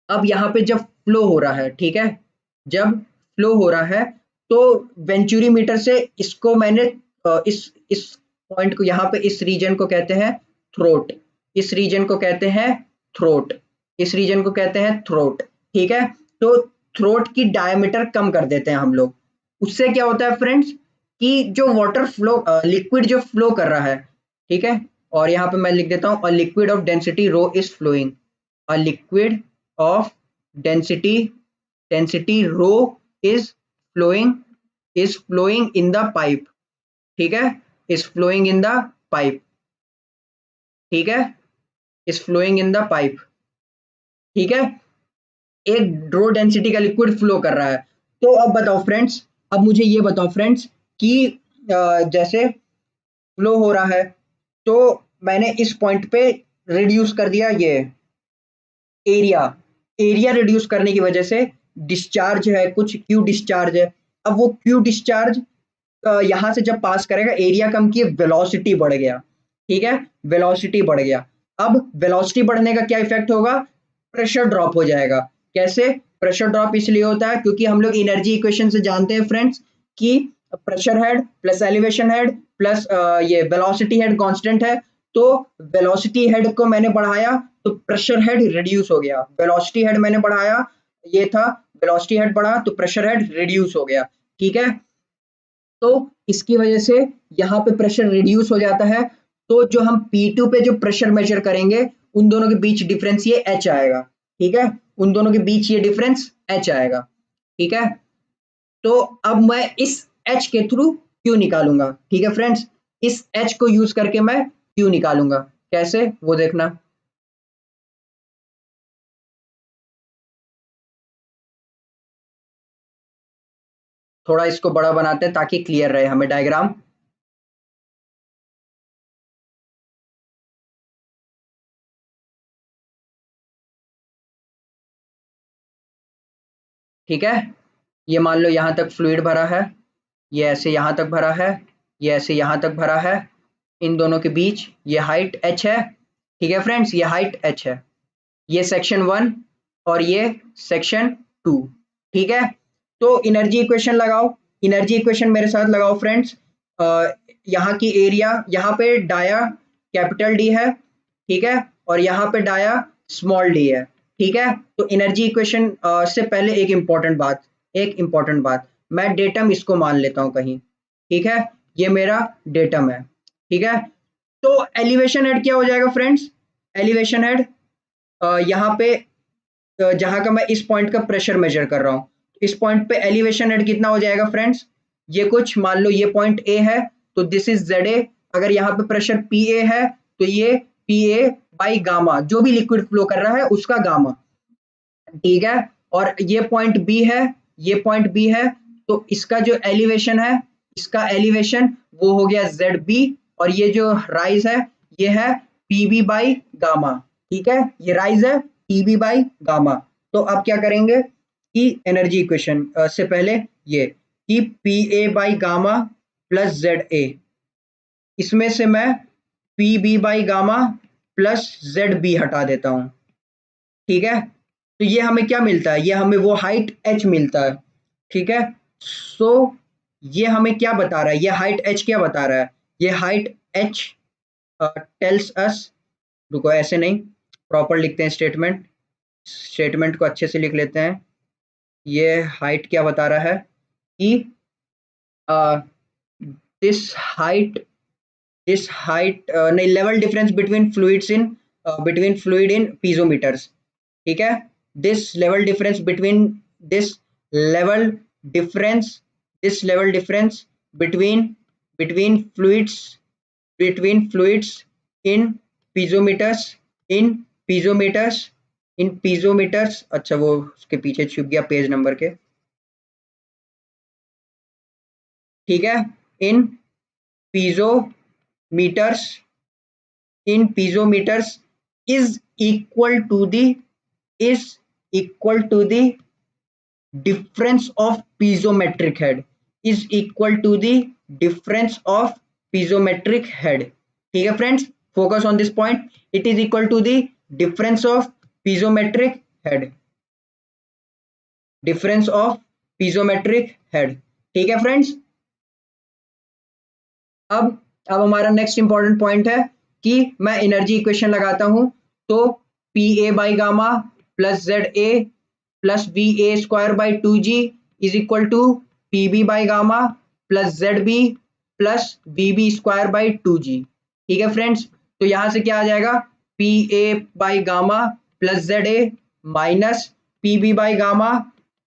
अब यहाँ पे जब फ्लो हो रहा है, ठीक है, जब फ्लो हो रहा है तो वेंचुरी मीटर से इसको मैंने इस पॉइंट को, यहाँ पे इस रीजन को कहते हैं थ्रोट, इस रीजन को कहते हैं थ्रोट, इस रीजन को कहते हैं थ्रोट, ठीक है। तो थ्रोट की डायमीटर कम कर देते हैं हम लोग। उससे क्या होता है फ्रेंड्स कि जो वाटर फ्लो लिक्विड जो फ्लो कर रहा है, ठीक है, और यहाँ पे मैं लिख देता हूँ a liquid of density rho is flowing, a liquid of density density rho is flowing in the pipe, ठीक है, is flowing in the pipe, ठीक है, is flowing in the pipe, ठीक है, एक रो डेंसिटी का लिक्विड फ्लो कर रहा है। तो अब बताओ फ्रेंड्स, अब मुझे ये बताओ फ्रेंड्स कि जैसे फ्लो हो रहा है तो मैंने इस पॉइंट पे रिड्यूस कर दिया ये एरिया, एरिया रिड्यूस करने की वजह से डिस्चार्ज है, कुछ क्यू डिस्चार्ज है। अब वो क्यू डिस्चार्ज यहाँ से जब पास करेगा, एरिया कम किए, वेलोसिटी बढ़ गया, ठीक है, वेलोसिटी बढ़ गया। अब वेलोसिटी बढ़ने का क्या इफेक्ट होगा, प्रेशर ड्रॉप हो जाएगा। कैसे प्रेशर ड्रॉप इसलिए होता है क्योंकि हम लोग एनर्जी इक्वेशन से जानते हैं फ्रेंड्स कि pressure head plus elevation head plus ये वेलोसिटी हेड कांस्टेंट है। तो वेलोसिटी हेड को मैंने बढ़ाया तो प्रेशर हेड रिड्यूस हो गया, वेलोसिटी हेड मैंने बढ़ाया, ये था, वेलोसिटी हेड बढ़ा तो प्रेशर हेड रिड्यूस हो गया, ठीक है। तो इसकी वजह से यहाँ पे प्रेशर रिड्यूस हो जाता है। तो जो हम P2 पे जो प्रेशर मेजर करेंगे उन दोनों के बीच डिफरेंस ये H आएगा, ठीक है, उन दोनों के बीच ये डिफरेंस H आएगा, ठीक है। तो अब मैं इस H के थ्रू Q निकालूंगा, ठीक है फ्रेंड्स, इस H को यूज करके मैं Q निकालूंगा। कैसे वो देखना, थोड़ा इसको बड़ा बनाते हैं ताकि क्लियर रहे हमें डायग्राम। ठीक है, ये मान लो यहाँ तक फ्लूइड भरा है, ये ऐसे यहाँ तक भरा है, ये ऐसे यहाँ तक भरा है, इन दोनों के बीच ये हाइट h है, ठीक है फ्रेंड्स, ये हाइट h है, ये सेक्शन 1 और ये सेक्शन 2, ठीक है। तो एनर्जी इक्वेशन लगाओ, एनर्जी इक्वेशन मेरे साथ लगाओ फ्रेंड्स। यहाँ की एरिया, यहाँ पे डाया कैपिटल डी है, ठीक है, और यहाँ पे डाया स्मॉल डी है, ठीक है। तो एनर्जी इक्वेशन से पहले एक इंपॉर्टेंट बात, एक इंपॉर्टेंट बात, मैं डेटम इसको मान लेता हूँ कहीं, ठीक है, ये मेरा डेटम है, ठीक है। तो एलिवेशन हेड क्या हो जाएगा फ्रेंड्स, एलिवेशन हेड यहाँ पे जहाँ का मैं इस पॉइंट का प्रेशर मेजर कर रहा हूँ, इस पॉइंट पे एलिवेशन हेड कितना हो जाएगा फ्रेंड्स, ये कुछ मान लो ये पॉइंट ए है तो दिस इज जेड ए, अगर यहाँ पे प्रेशर पी ए है तो ये पी ए बाई गामा, जो भी लिक्विड फ्लो कर रहा है उसका गामा, ठीक है। और ये पॉइंट बी है, ये पॉइंट बी है, तो इसका जो एलिवेशन है, इसका एलिवेशन वो हो गया जेड बी, और ये जो राइज है ये है पी बी बाई गामा, ठीक है, ये राइज है पी बी बाई गामा। तो अब क्या करेंगे कि एनर्जी इक्वेशन से पहले ये कि P A by gamma plus Z A, इसमें से मैं P B by gamma plus Z B हटा देता हूँ, ठीक है। तो ये हमें क्या मिलता है, ये हमें वो हाइट h मिलता है, ठीक है। सो ये हमें क्या बता रहा है, ये हाइट h क्या बता रहा है, ये हाइट h टेल्स अस, रुको ऐसे नहीं, प्रॉपर लिखते हैं स्टेटमेंट, स्टेटमेंट को अच्छे से लिख लेते हैं। ये हाइट क्या बता रहा है कि दिस हाइट, दिस हाइट नहीं, level difference between fluids in between fluid in piezometers, ठीक है, this level difference between this level difference, this level difference between between fluids, between fluids in piezometers, in piezometers, in piezometers, अच्छा वो उसके पीछे छुप गया page number के, ठीक है, इन पीजोमीटर्स, in piezometers is equal to the, is equal to the difference of piezometric head, is equal to the difference of piezometric head, ठीक है friends, focus on this point, it is equal to the difference of piezometric head, difference of piezometric head, ठीक है friends. अब हमारा next important point है कि मैं energy equation लगाता हूं, तो P A by gamma plus Z A plus V A square by 2g is equal to P B by gamma plus Z B plus V B square by 2g। ठीक है friends, तो यहां से क्या आ जाएगा, P A by gamma plus Z A minus P B by gamma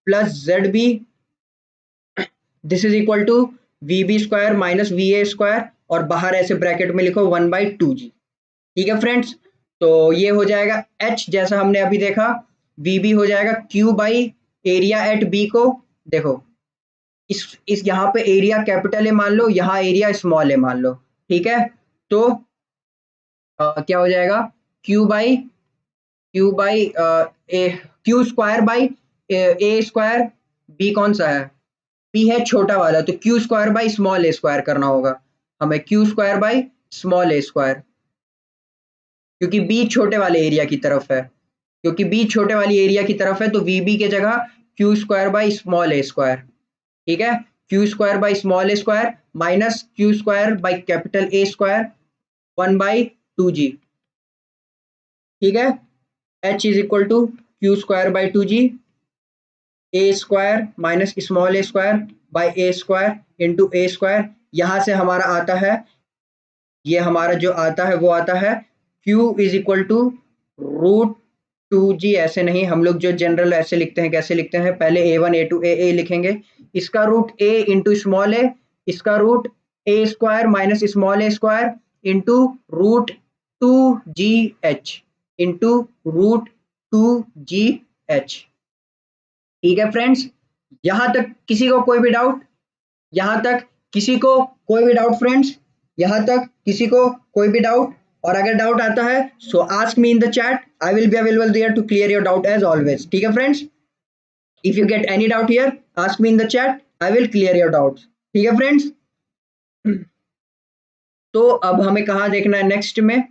plus Z B, this is equal to V B square minus V A square, और बाहर ऐसे ब्रैकेट में लिखो 1/2g। ठीक है फ्रेंड्स, तो ये हो जाएगा h जैसा हमने अभी देखा, वी बी हो जाएगा q by area eight b को, देखो इस यहाँ पे एरिया कैपिटल ए मान लो, यहाँ एरिया स्मॉल ए मान लो। ठीक है, तो क्या हो जाएगा, q by A Q square by A square, B कौन सा है, बी है छोटा वाला, तो Q square by small A square करना होगा हमें, Q square by small A square, क्योंकि बी छोटे वाले एरिया की तरफ है, क्योंकि बी छोटे वाली एरिया की तरफ है, तो वी बी के जगह Q square by small A square. ठीक है, Q square by small A square minus Q square by capital A square 1/2g। ठीक है, h is equal to Q square by 2g, A square minus small A square by A square into A square, यहां से हमारा आता है, ये हमारा जो आता है वो आता है q is equal to root 2g, ऐसे नहीं, हम लोग जो जनरल ऐसे लिखते हैं, कैसे लिखते हैं, पहले a1 a2 a लिखेंगे, इसका root a into small A, इसका root a square minus small A square into root 2gh into root 2gh। ठीक है फ्रेंड्स, यहां तक किसी को कोई भी डाउट, यहां तक किसी को कोई भी डाउट फ्रेंड्स, यहां तक किसी को कोई भी डाउट, और अगर डाउट आता है so ask me in the chat, I will be available there to clear your doubt as always. ठीक है friends, if you get any doubt here ask me in the chat, I will clear your doubts. ठीक है friends, तो अब हमें कहाँ देखना है नेक्स्ट में,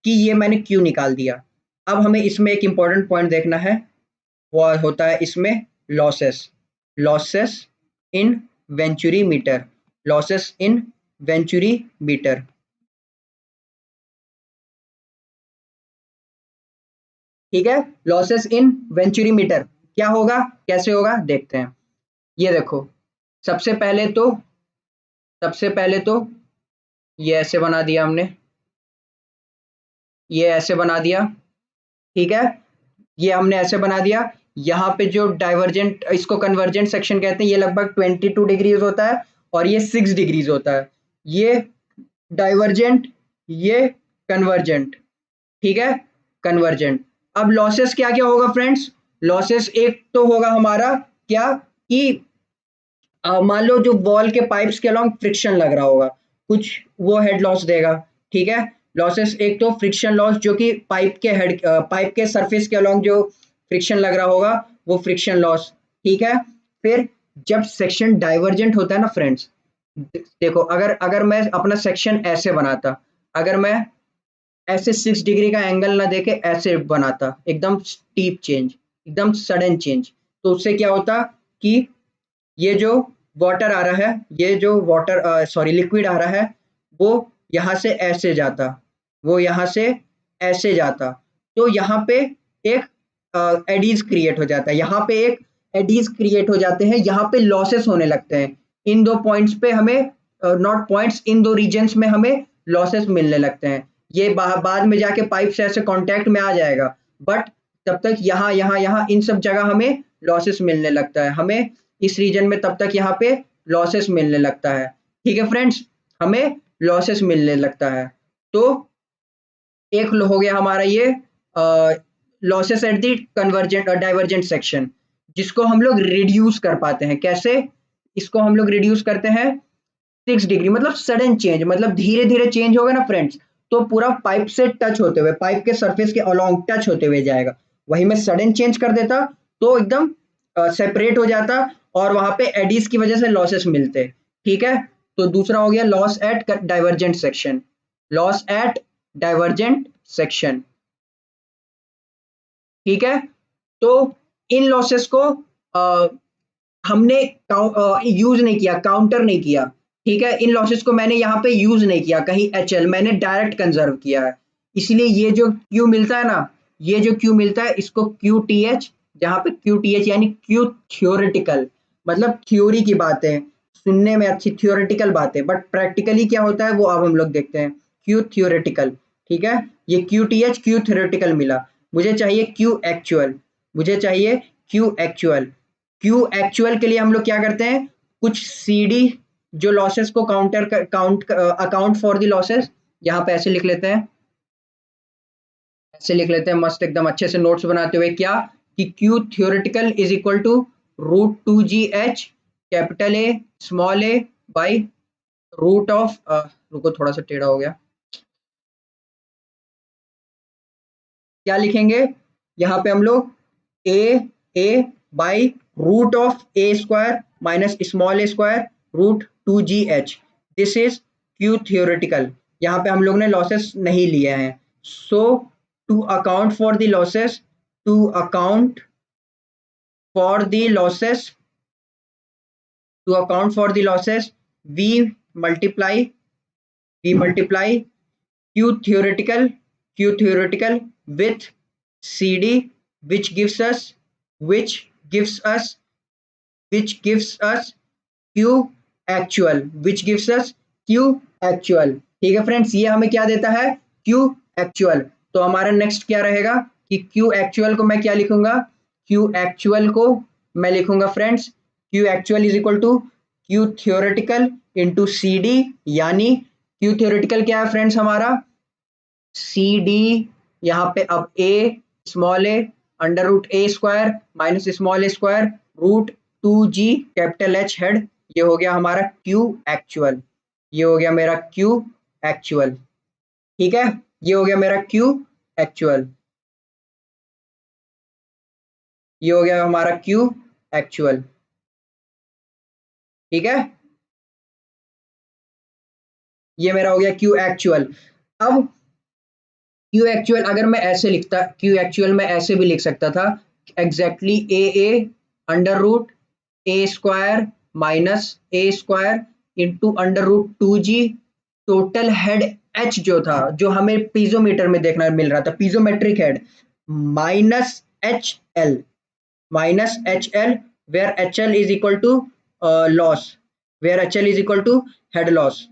कि ये मैंने क्यों निकाल दिया, अब हमें इसमें एक इंपॉर्टेंट पॉइंट देखना है, वो होता है इसमें losses, losses in venturi meter, losses in venturi meter. ठीक है, लॉसेस इन वेंचुरी मीटर क्या होगा, कैसे होगा देखते हैं। ये देखो, सबसे पहले तो ये ऐसे बना दिया हमने, ये ऐसे बना दिया। ठीक है, ये हमने ऐसे बना दिया, यहाँ पे जो डाइवर्जेंट, इसको कन्वर्जेंट सेक्शन कहते हैं, ये लगभग 22 डिग्रीज होता है और ये 6 डिग्रीज होता है, ये डाइवर्जेंट, ये कन्वर्जेंट। ठीक है, कन्वर्जेंट। अब लॉसेस क्या क्या होगा फ्रेंड्स, लॉसेस एक तो होगा हमारा क्या, कि मान लो जो वॉल के पाइप्स के अलॉन्ग फ्रिक्शन लग रहा होगा, कुछ वो हेड लॉस देगा। ठीक है, लॉसेस एक तो फ्रिक्शन लॉस, जो कि पाइप के सरफेस के अलॉन्ग जो फ्रिक्शन लग रहा होगा वो फ्रिक्शन लॉस। ठीक है, फिर जब सेक्शन डाइवर्जेंट होता है ना फ्रेंड्स, देखो अगर मैं अपना सेक्शन ऐसे बनाता, अगर मैं ऐसे 6 डिग्री का एंगल ना देके ऐसे बनाता, एकदम स्टीप चेंज, एकदम सडन चेंज, तो उससे क्या होता कि ये जो वाटर आ रहा है, ये जो लिक्विड आ रहा है, वो यहाँ से ऐसे जाता, वो यहाँ से ऐसे जाता, तो यहाँ पे एक एडीज क्रिएट हो जाता है, यहाँ पे एक एडीज क्रिएट हो जाते हैं, यहाँ पे लॉसेस होने लगते हैं, इन दो पॉइंट्स पे हमें, नॉट पॉइंट्स, इन दो रीजन्स में हमें लॉसेस मिलने लगते हैं। ये बाद में जाके पाइप से ऐसे कांटेक्ट में आ जाएगा, बट तब तक यहाँ यहाँ यहाँ इन सब जगह हमें लॉसेस मिलने लगता है, हमें इस रीजन में तब तक यहाँ पे लॉसेस मिलने लगता है। ठीक है फ्रेंड्स, हमें लॉसेस मिलने लगता है, तो एक हो गया हमारा ये लॉसेस एट दी कन्वर्जेंट और डाइवर्जेंट सेक्शन, जिसको हम लोग रिड्यूस कर पाते हैं। कैसे इसको हम लोग रिड्यूस करते हैं, 6 डिग्री, मतलब सडन चेंज, मतलब धीरे धीरे चेंज होगा ना फ्रेंड्स, तो पूरा पाइप से टच होते हुए, पाइप के सरफेस के अलोंग टच होते हुए जाएगा, वही मैं सडन चेंज कर देता तो एकदम सेपरेट हो जाता, और वहां पे एडीज की वजह से लॉसेस मिलते। ठीक है, तो दूसरा हो गया loss at divergent section, loss at divergent section. ठीक है, तो इन लॉसेस को हमने यूज नहीं किया, काउंटर नहीं किया। ठीक है, इन लॉसेस को मैंने यहाँ पे यूज नहीं किया कहीं HL, मैंने डायरेक्ट कंजर्व किया है, इसलिए ये जो Q मिलता है ना, ये जो Q मिलता है, इसको QTH जहाँ पे QTH यानी क्यू थ्योरेटिकल, मतलब थ्योरी की बातें, सुनने में अच्छी थ्योरेटिकल बातें, बट प्रैक्टिकली क्या होता है वो अब हम लोग देखते हैं। क्यू थ्योरेटिकल, ठीक है, ये QTH क्यू थ्योरेटिकल मिला, मुझे चाहिए क्यू एक्चुअल, मुझे चाहिए क्यू एक्चुअल। क्यू एक्चुअल के लिए हम लोग क्या करते हैं, कुछ CD जो लॉसेस को अकाउंट फॉर द लॉसेस, यहाँ पे ऐसे लिख लेते हैं, ऐसे लिख लेते हैं मस्त एकदम अच्छे से नोट्स बनाते हुए, क्या कि Q theoretical is equal to √2GH capital A small A by root of, रुको थोड़ा सा टेढ़ा हो गया, क्या लिखेंगे यहाँ पे हम लोग, A by root of A square minus small A square √2GH, this is Q theoretical. यहाँ पे हम लोग ने लॉसेस नहीं लिए हैं, so to account for the losses, to account for the losses, to account for the losses we multiply, q theoretical with CD, which gives us which gives us q actual, which gives us q actual। ठीक है friends, ये हमें क्या देता है, q actual। तो हमारा next क्या रहेगा कि q actual को मैं क्या लिखूंगा, q actual को मैं लिखूंगा friends, q actual is equal to q theoretical into CD, यानी q theoretical क्या है फ्रेंड्स हमारा, CD, यहाँ पे अब a small A under root A square minus small A square √2G capital H head, ये हो गया हमारा Q एक्चुअल, ये हो गया मेरा Q एक्चुअल। ठीक है, ये हो गया मेरा Q एक्चुअल, ये हो गया हमारा Q एक्चुअल। ठीक है, ये मेरा हो गया Q एक्चुअल। अब Q एक्चुअल अगर मैं ऐसे लिखता, Q एक्चुअल में ऐसे भी लिख सकता था exactly A under root A square minus A square into under root 2G, total head H जो था, जो हमें पीजोमीटर में देखना मिल रहा था, piezometric head, minus HL, where HL is equal to loss, where HL is equal to head loss.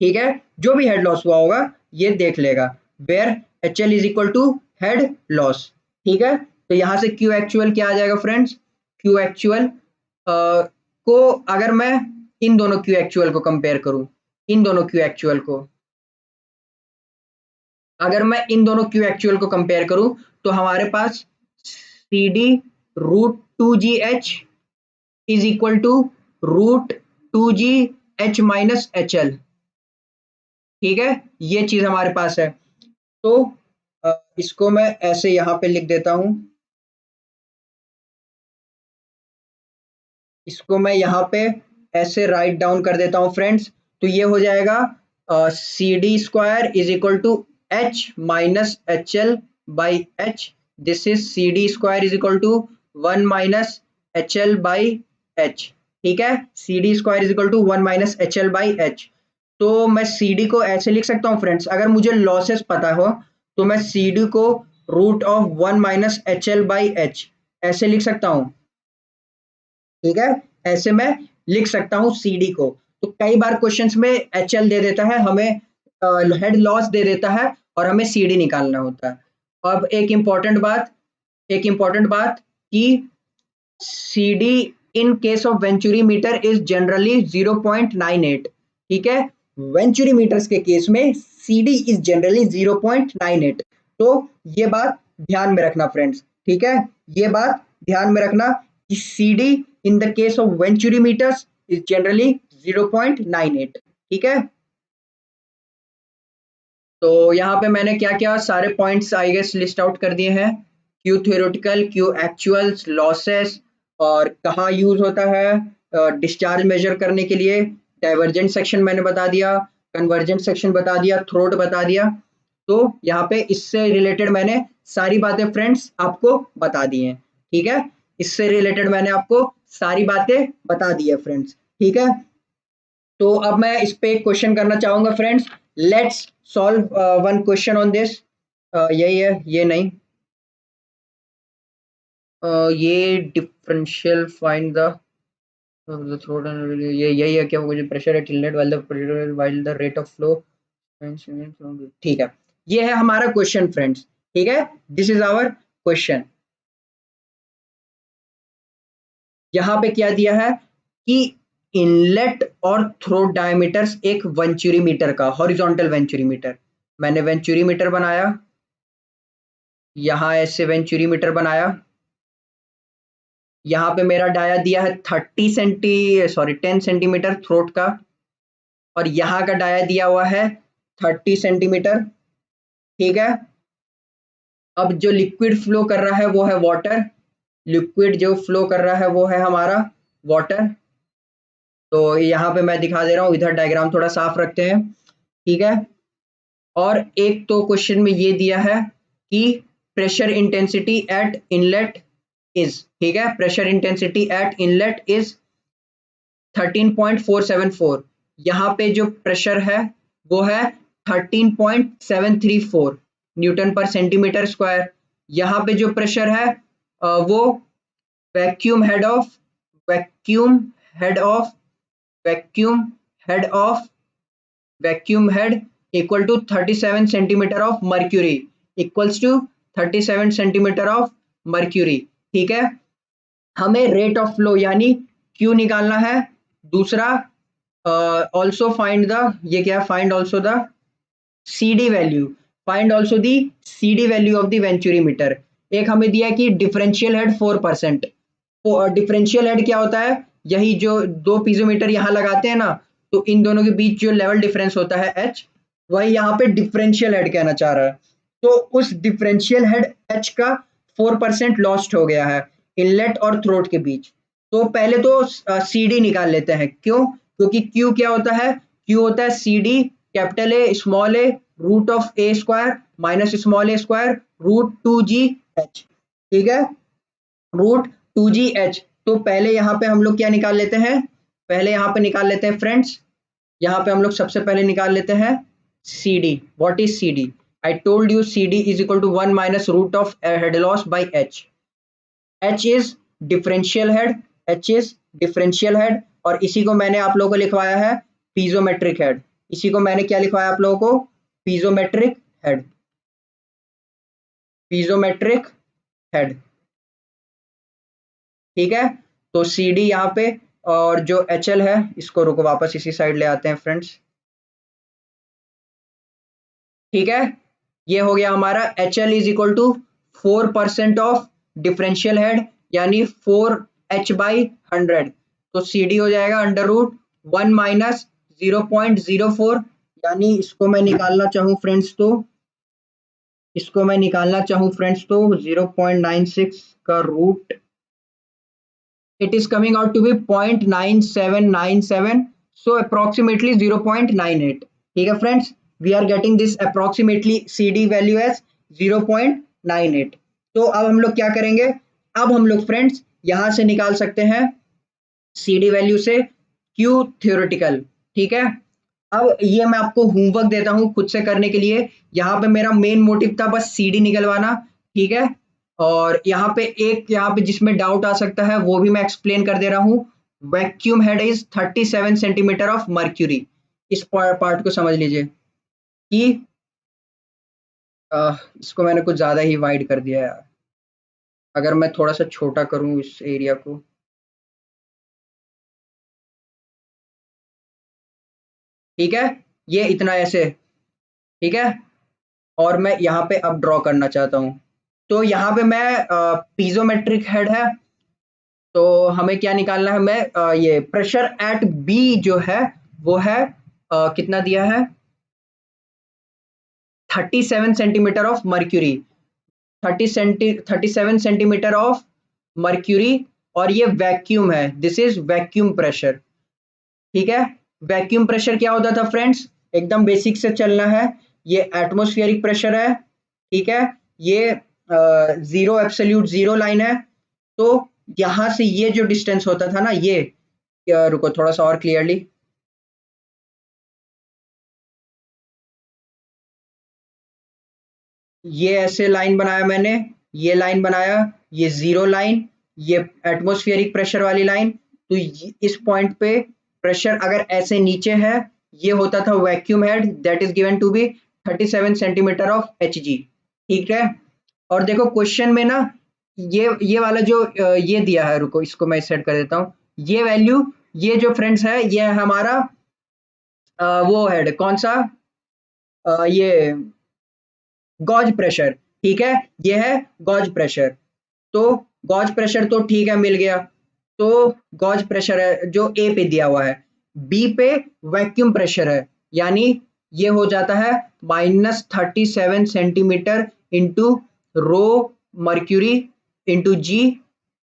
ठीक है, जो भी हेड लॉस हुआ होगा ये देख लेगा, where HL is equal to head loss. ठीक है, तो यहां से Q एक्चुअल क्या आ जाएगा फ्रेंड्स, Q एक्चुअल को अगर मैं इन दोनों Q एक्चुअल को कंपेयर करूं, इन दोनों Q एक्चुअल को अगर मैं इन दोनों Q एक्चुअल को कंपेयर करूं, तो हमारे पास CD √2GH is equal to √2GH minus HL। ठीक है, ये चीज हमारे पास है, तो इसको मैं ऐसे यहाँ पे लिख देता हूं, इसको मैं यहाँ पे ऐसे राइट डाउन कर देता हूँ फ्रेंड्स, तो ये हो जाएगा CD square is equal to H minus HL by H, this is CD square is equal to 1 minus HL by H। ठीक है, CD square is equal to 1 minus HL by H। तो मैं CD को ऐसे लिख सकता हूँ friends, अगर मुझे लॉसेस पता हो तो मैं CD को √1 माइनस HL बाई H ऐसे लिख सकता हूँ। ठीक है, ऐसे मैं लिख सकता हूँ CD को। तो कई बार क्वेश्चंस में HL दे देता है हमें, हेड लॉस दे देता है और हमें CD निकालना होता है। अब एक इम्पॉर्टेंट बात कि CD in case of venturi meter is generally 0.98। ठीक है, वेंचुरी मीटर्स के केस में CD इज जनरली 0.98। तो ये बात ध्यान में रखना फ्रेंड्स। ठीक है, ये बात ध्यान में रखना कि CD in the case of venturi meters is generally 0.98। ठीक है, तो यहाँ पे मैंने क्या क्या सारे points I guess list out कर दिए हैं, Q theoretical, Q actuals, losses, और कहाँ यूज होता है डिस्चार्ज मेजर करने के लिए, डाइवर्जेंट सेक्शन मैंने बता दिया, कन्वर्जेंट सेक्शन बता दिया, थ्रोट बता दिया। तो यहाँ पे इससे रिलेटेड मैंने सारी बातें फ्रेंड्स आपको बता दी हैं। ठीक है, इससे रिलेटेड मैंने आपको सारी बातें बता दी है फ्रेंड्स। ठीक है, तो अब मैं इस पे एक क्वेश्चन करना चाहूंगा friends, let's solve one question on this. यही है, ये नहीं, ये differential find the throat and ये यही है क्या, मुझे pressure at inlet while the rate of flow. ठीक है, ये है हमारा क्वेश्चन फ्रेंड्स। ठीक है, दिस इज आवर क्वेश्चन। यहाँ पे क्या दिया है कि इनलेट और थ्रोट डायमीटर्स एक वेंचुरी मीटर का हॉरिजॉन्टल वेंचुरी मीटर, मैंने वेंचुरी मीटर बनाया, यहाँ ऐसे वेंचुरी मीटर बनाया, यहाँ पे मेरा डाया दिया है 10 सेंटीमीटर थ्रोट का, और यहाँ का डाया दिया हुआ है 30 सेंटीमीटर। ठीक है, अब जो लिक्विड फ्लो कर रहा है वो है वाटर, लिक्विड जो फ्लो कर रहा है वो है हमारा वाटर। तो यहाँ पे मैं दिखा दे रहा हूँ, इधर डायग्राम थोड़ा साफ रखते हैं। ठीक है, और एक तो क्वेश्चन में ये दिया है कि pressure intensity at inlet is, ठीक है, pressure intensity at inlet is 13.474। यहाँ पे जो प्रेशर है वो है 13.734 न्यूटन पर सेंटीमीटर स्क्वायर। यहाँ पे जो प्रेशर है वो vacuum head of vacuum head of vacuum head of vacuum head equal to 37 centimetre of mercury, equals to 37 centimetre of mercury. ठीक है, हमें रेट ऑफ फ्लो यानी क्यू निकालना है। दूसरा ऑल्सो फाइंड द, ये क्या, find also the CD value, find also the CD value of the venturi meter. एक हमें दिया कि डिफरेंशियल हेड 4%। डिफरेंशियल हेड क्या होता है, यही जो दो पीजोमीटर यहाँ लगाते हैं ना, तो इन दोनों के बीच जो लेवल डिफरेंस होता है H, वही यहाँ पे डिफरेंशियल हेड कहना चाह रहा है। तो उस डिफरेंशियल हेड H का 4% लॉस्ट हो गया है इनलेट और थ्रोट के बीच। तो पहले तो CD निकाल लेते हैं, क्यों, क्योंकि Q क्या होता है, Q होता है CD capital A small A root of A square minus small A square root 2GH। ठीक है, रूट 2GH। तो पहले यहाँ पे हम लोग क्या निकाल लेते हैं, पहले यहाँ पे निकाल लेते हैं फ्रेंड्स, यहाँ पे हम लोग सबसे पहले निकाल लेते हैं CD। What is CD? I told you CD is equal to 1 minus root of head loss by H। H is differential head, H is differential head, और इसी को मैंने आप लोगों को लिखवाया है पीजोमेट्रिक हेड। इसी को मैंने क्या लिखवाया आप लोगों को, पीजोमेट्रिक हेड, पीजोमेट्रिक हेड। ठीक है, तो CD यहाँ पे, और जो HL है इसको रुको वापस इसी साइड ले आते हैं फ्रेंड्स। ठीक है, ये हो गया हमारा HL is equal to 4% of differential head यानी 4H/100। तो CD हो जाएगा अंडर रूट 1 माइनस 0.04, यानी इसको मैं निकालना चाहूँ फ्रेंड्स तो, इसको मैं निकालना चाहूँ फ्रेंड्स तो 0.96 का root, it is coming out to be 0.9797, so approximately 0.98। ठीक है friends, we are getting this approximately CD value as 0.98। तो अब हम लोग क्या करेंगे, अब हम लोग फ्रेंड्स यहां से निकाल सकते हैं CD वैल्यू से Q थ्योरेटिकल। ठीक है, अब ये मैं आपको होमवर्क देता हूँ खुद से करने के लिए। यहाँ पे मेरा मेन मोटिव था बस CD निकलवाना। ठीक है, और यहाँ पे एक, यहाँ पे जिसमें डाउट आ सकता है वो भी मैं एक्सप्लेन कर दे रहा हूँ। Vacuum head is 37 centimetre of mercury. इस पार्ट को समझ लीजिए कि इसको मैंने कुछ ज्यादा ही वाइड कर दिया यार, अगर मैं थोड़ा सा छोटा करूँ इस एरिया को। ठीक है, ये इतना ऐसे। ठीक है, और मैं यहाँ पे अब ड्रॉ करना चाहता हूँ। तो यहाँ पे मैं पीजोमेट्रिक हेड है, तो हमें क्या निकालना है, मैं ये प्रेशर एट बी जो है वो है कितना दिया है 37 centimetre of mercury, 37 centimetre of mercury, और ये वैक्यूम है, दिस इज वैक्यूम प्रेशर। ठीक है, वैक्यूम प्रेशर क्या होता था फ्रेंड्स, एकदम बेसिक से चलना है, ये एटमॉस्फेरिक प्रेशर है। ठीक है, ये जीरो एब्सोल्यूट जीरो लाइन है। तो यहां से ये जो डिस्टेंस होता था ना, ये रुको थोड़ा सा और क्लियरली, ये ऐसे लाइन बनाया मैंने, ये लाइन बनाया, ये जीरो लाइन, ये एटमॉस्फेरिक प्रेशर वाली लाइन। तो इस पॉइंट पे प्रेशर अगर ऐसे नीचे है, ये होता था vacuum head, that is given to be 37 centimetre of Hg। ठीक है। और देखो क्वेश्चन में ना ये वाला जो ये दिया है, रुको इसको मैं सेट कर देता हूँ। ये वैल्यू, ये जो फ्रेंड्स है, ये हमारा वो हेड कौन सा, ये गॉज प्रेशर। ठीक है, ये है गॉज प्रेशर। तो गॉज प्रेशर तो ठीक है मिल गया। तो गॉज प्रेशर है जो ए पे दिया हुआ है। बी पे वैक्यूम प्रेशर है, यानी ये हो जाता है -37 centimetre into rho mercury into G.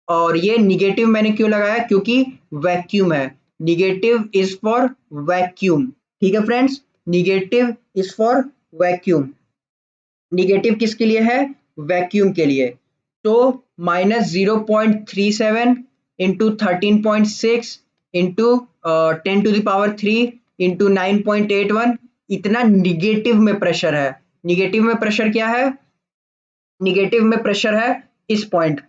और ये निगेटिव मैंने क्यों लगाया, क्योंकि वैक्यूम है। Negative is for vacuum. ठीक है friends, negative is for vacuum. Negative किसके लिए है, वैक्यूम के लिए। तो -0.37 इंटू 13.6 इंटू 10⁻³ इंटू 9.81, इतना निगेटिव में प्रेशर है। निगेटिव में प्रेशर क्या है, निगेटिव में प्रेशर है इस पॉइंट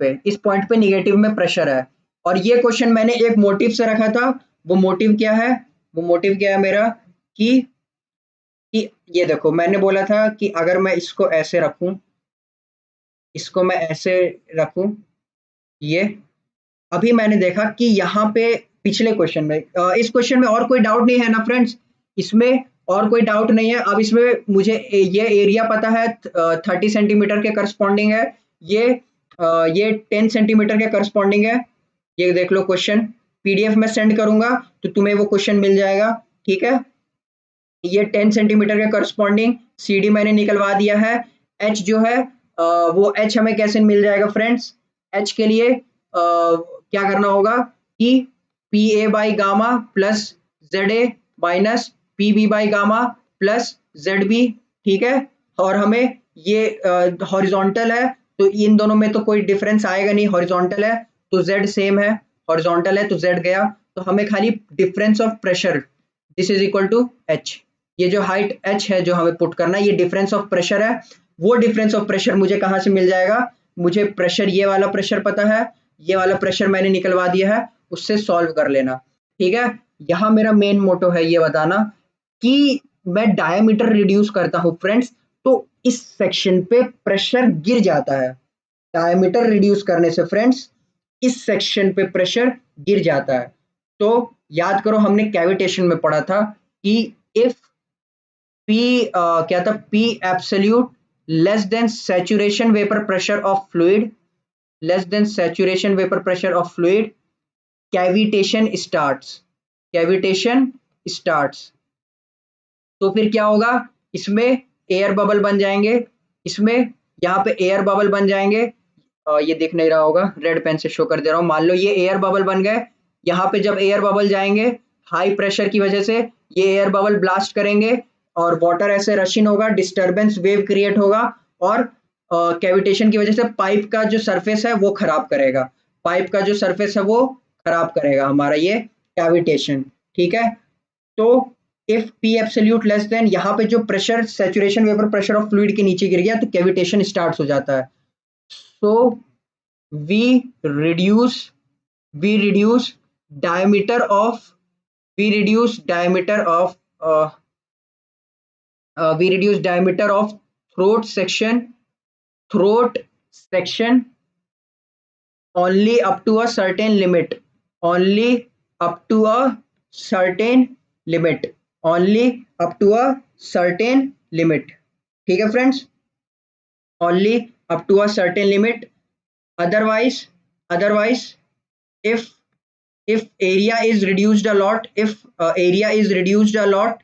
पे निगेटिव में प्रेशर है। और ये क्वेश्चन मैंने एक मोटिव से रखा था। वो मोटिव क्या है, वो मोटिव क्या है मेरा, कि ये देखो मैंने बोला था कि अगर मैं इसको ऐसे रखूं, इसको मैं ऐसे रखूं, ये अभी मैंने देखा कि यहाँ पे पिछले क्वेश्चन में, इस क्वेश्चन में और कोई डाउट नहीं है ना फ्रेंड्स, इसमें और कोई डाउट नहीं है। अब इसमें मुझे ये एरिया पता है 30 सेंटीमीटर के करस्पॉन्डिंग है, ये 10 सेंटीमीटर के करस्पॉन्डिंग है। ये देख लो क्वेश्चन, पीडीएफ में सेंड करूंगा तो तुम्हें वो क्वेश्चन मिल जाएगा। ठीक है, ये 10 सेंटीमीटर के करस्पॉन्डिंग सी डी मैंने निकलवा दिया है। एच जो है वो एच हमें कैसे मिल जाएगा फ्रेंड्स, एच के लिए क्या करना होगा कि P A by gamma plus Z A minus P B by gamma plus Z B. ठीक है, और हमें ये हॉरिजॉन्टल है तो इन दोनों में तो कोई डिफरेंस आएगा नहीं, हॉरिजॉन्टल है तो जेड सेम है, हॉरिजॉन्टल है तो जेड गया। तो हमें खाली difference of pressure, this is equal to H. ये जो हाइट एच है जो हमें पुट करना है, ये डिफरेंस ऑफ प्रेशर है। वो डिफरेंस ऑफ प्रेशर मुझे कहाँ से मिल जाएगा, मुझे प्रेशर, ये वाला प्रेशर पता है, ये वाला प्रेशर मैंने निकलवा दिया है, उससे सॉल्व कर लेना। ठीक है, यहाँ मेरा मेन मोटो है ये बताना कि मैं डायमीटर रिड्यूस करता हूँ फ्रेंड्स, तो इस सेक्शन पे प्रेशर गिर जाता है। डायमीटर रिड्यूस करने से फ्रेंड्स इस सेक्शन पे प्रेशर गिर जाता है। तो याद करो हमने कैविटेशन में पढ़ा था कि इफ P क्या था, P absolute less than saturation vapour pressure of fluid, less than saturation vapour pressure of fluid, cavitation starts, cavitation starts. तो फिर क्या होगा, इसमें एयर बबल बन जाएंगे, इसमें यहाँ पे एयर बबल बन जाएंगे। ये दिख नहीं रहा होगा, रेड पेन से शो कर दे रहा हूँ। मान लो ये एयर बबल बन गए, यहाँ पे जब एयर बबल जाएंगे हाई प्रेशर की वजह से ये एयर बबल ब्लास्ट करेंगे और वाटर ऐसे रशिन होगा, डिस्टर्बेंस वेव क्रिएट होगा और कैविटेशन की वजह से पाइप का जो सरफेस है वो खराब करेगा, पाइप का जो सरफेस है वो खराब करेगा हमारा ये कैविटेशन। ठीक है, तो if P absolute less than, यहाँ पे जो pressure saturation vapour pressure of fluid के नीचे गिर गया तो कैविटेशन स्टार्ट हो जाता है। So we reduce we reduce diameter of we reduce diameter of we reduce diameter of throat section only up to a certain limit, only up to a certain limit, only up to a certain limit। ठीक है friends, only up to a certain limit, otherwise if area is reduced a lot, if area is reduced a lot,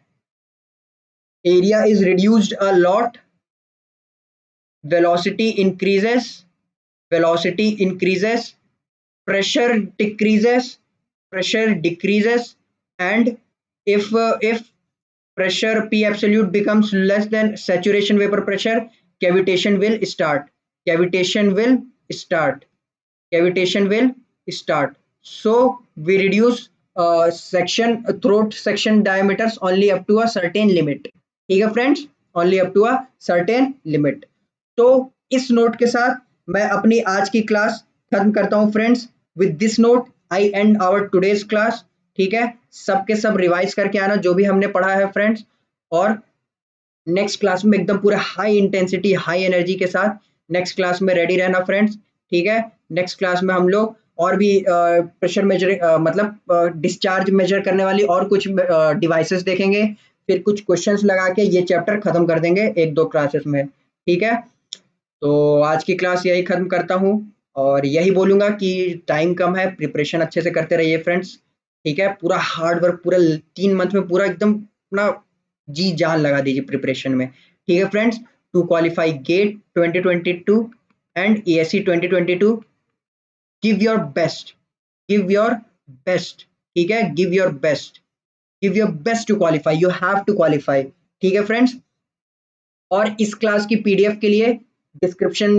area is reduced a lot, velocity increases, velocity increases, pressure decreases, pressure decreases, and if pressure P absolute becomes less than saturation vapor pressure, cavitation will start, cavitation will start, cavitation will start। So we reduce section throat section diameters only up to a certain limit। ठीक है friends, only up to a certain limit। तो इस note के साथ मैं अपनी आज की क्लास खत्म करता हूँ friends. With this note I end our today's class. ठीक है, सबके सब रिवाइज करके आना जो भी हमने पढ़ा है फ्रेंड्स, और नेक्स्ट क्लास में एकदम पूरा हाई इंटेंसिटी हाई एनर्जी के साथ नेक्स्ट क्लास में रेडी रहना फ्रेंड्स। ठीक है, नेक्स्ट क्लास में हम लोग और भी प्रेशर मेजर मतलब डिस्चार्ज मेजर करने वाली और कुछ डिवाइसेस देखेंगे, फिर कुछ क्वेश्चंस लगा के ये चैप्टर खत्म कर देंगे एक दो क्लासेस में। ठीक है, तो आज की क्लास यही खत्म करता हूँ, और यही बोलूंगा कि टाइम कम है, प्रिपरेशन अच्छे से करते रहिए फ्रेंड्स। ठीक है, पूरा हार्ड वर्क पूरा 3 मंथ में पूरा एकदम अपना जी जान लगा दीजिए प्रिपरेशन में। ठीक है friends, to qualify GATE 2022 and ESE 2022, give your best, give your best. ठीक है, give your best, give your best to qualify, you have to qualify. ठीक है फ्रेंड्स, और इस क्लास की पीडीएफ के लिए डिस्क्रिप्शन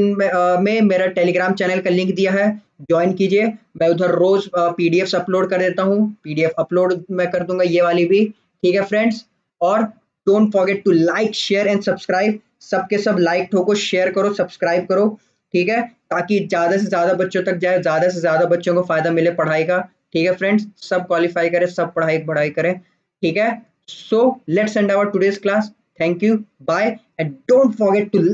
में मेरा टेलीग्राम चैनल का लिंक दिया है, ज्वाइन कीजिए। मैं उधर रोज पीडीएफ अपलोड कर देता हूँ, पीडीएफ अपलोड मैं कर दूंगा ये वाली भी। ठीक है फ्रेंड्स, और don't forget to like share and subscribe. सबके सब लाइक ठोको, शेयर करो, सब्सक्राइब करो। ठीक है, ताकि ज्यादा से ज्यादा बच्चों तक जाए, ज्यादा से ज्यादा बच्चों को फायदा मिले पढ़ाई का। ठीक है फ्रेंड्स, सब क्वालिफाई करें, सब पढ़ाई पढ़ाई करें। ठीक है, so let's end our today's class. Thank you, bye, and don't forget to like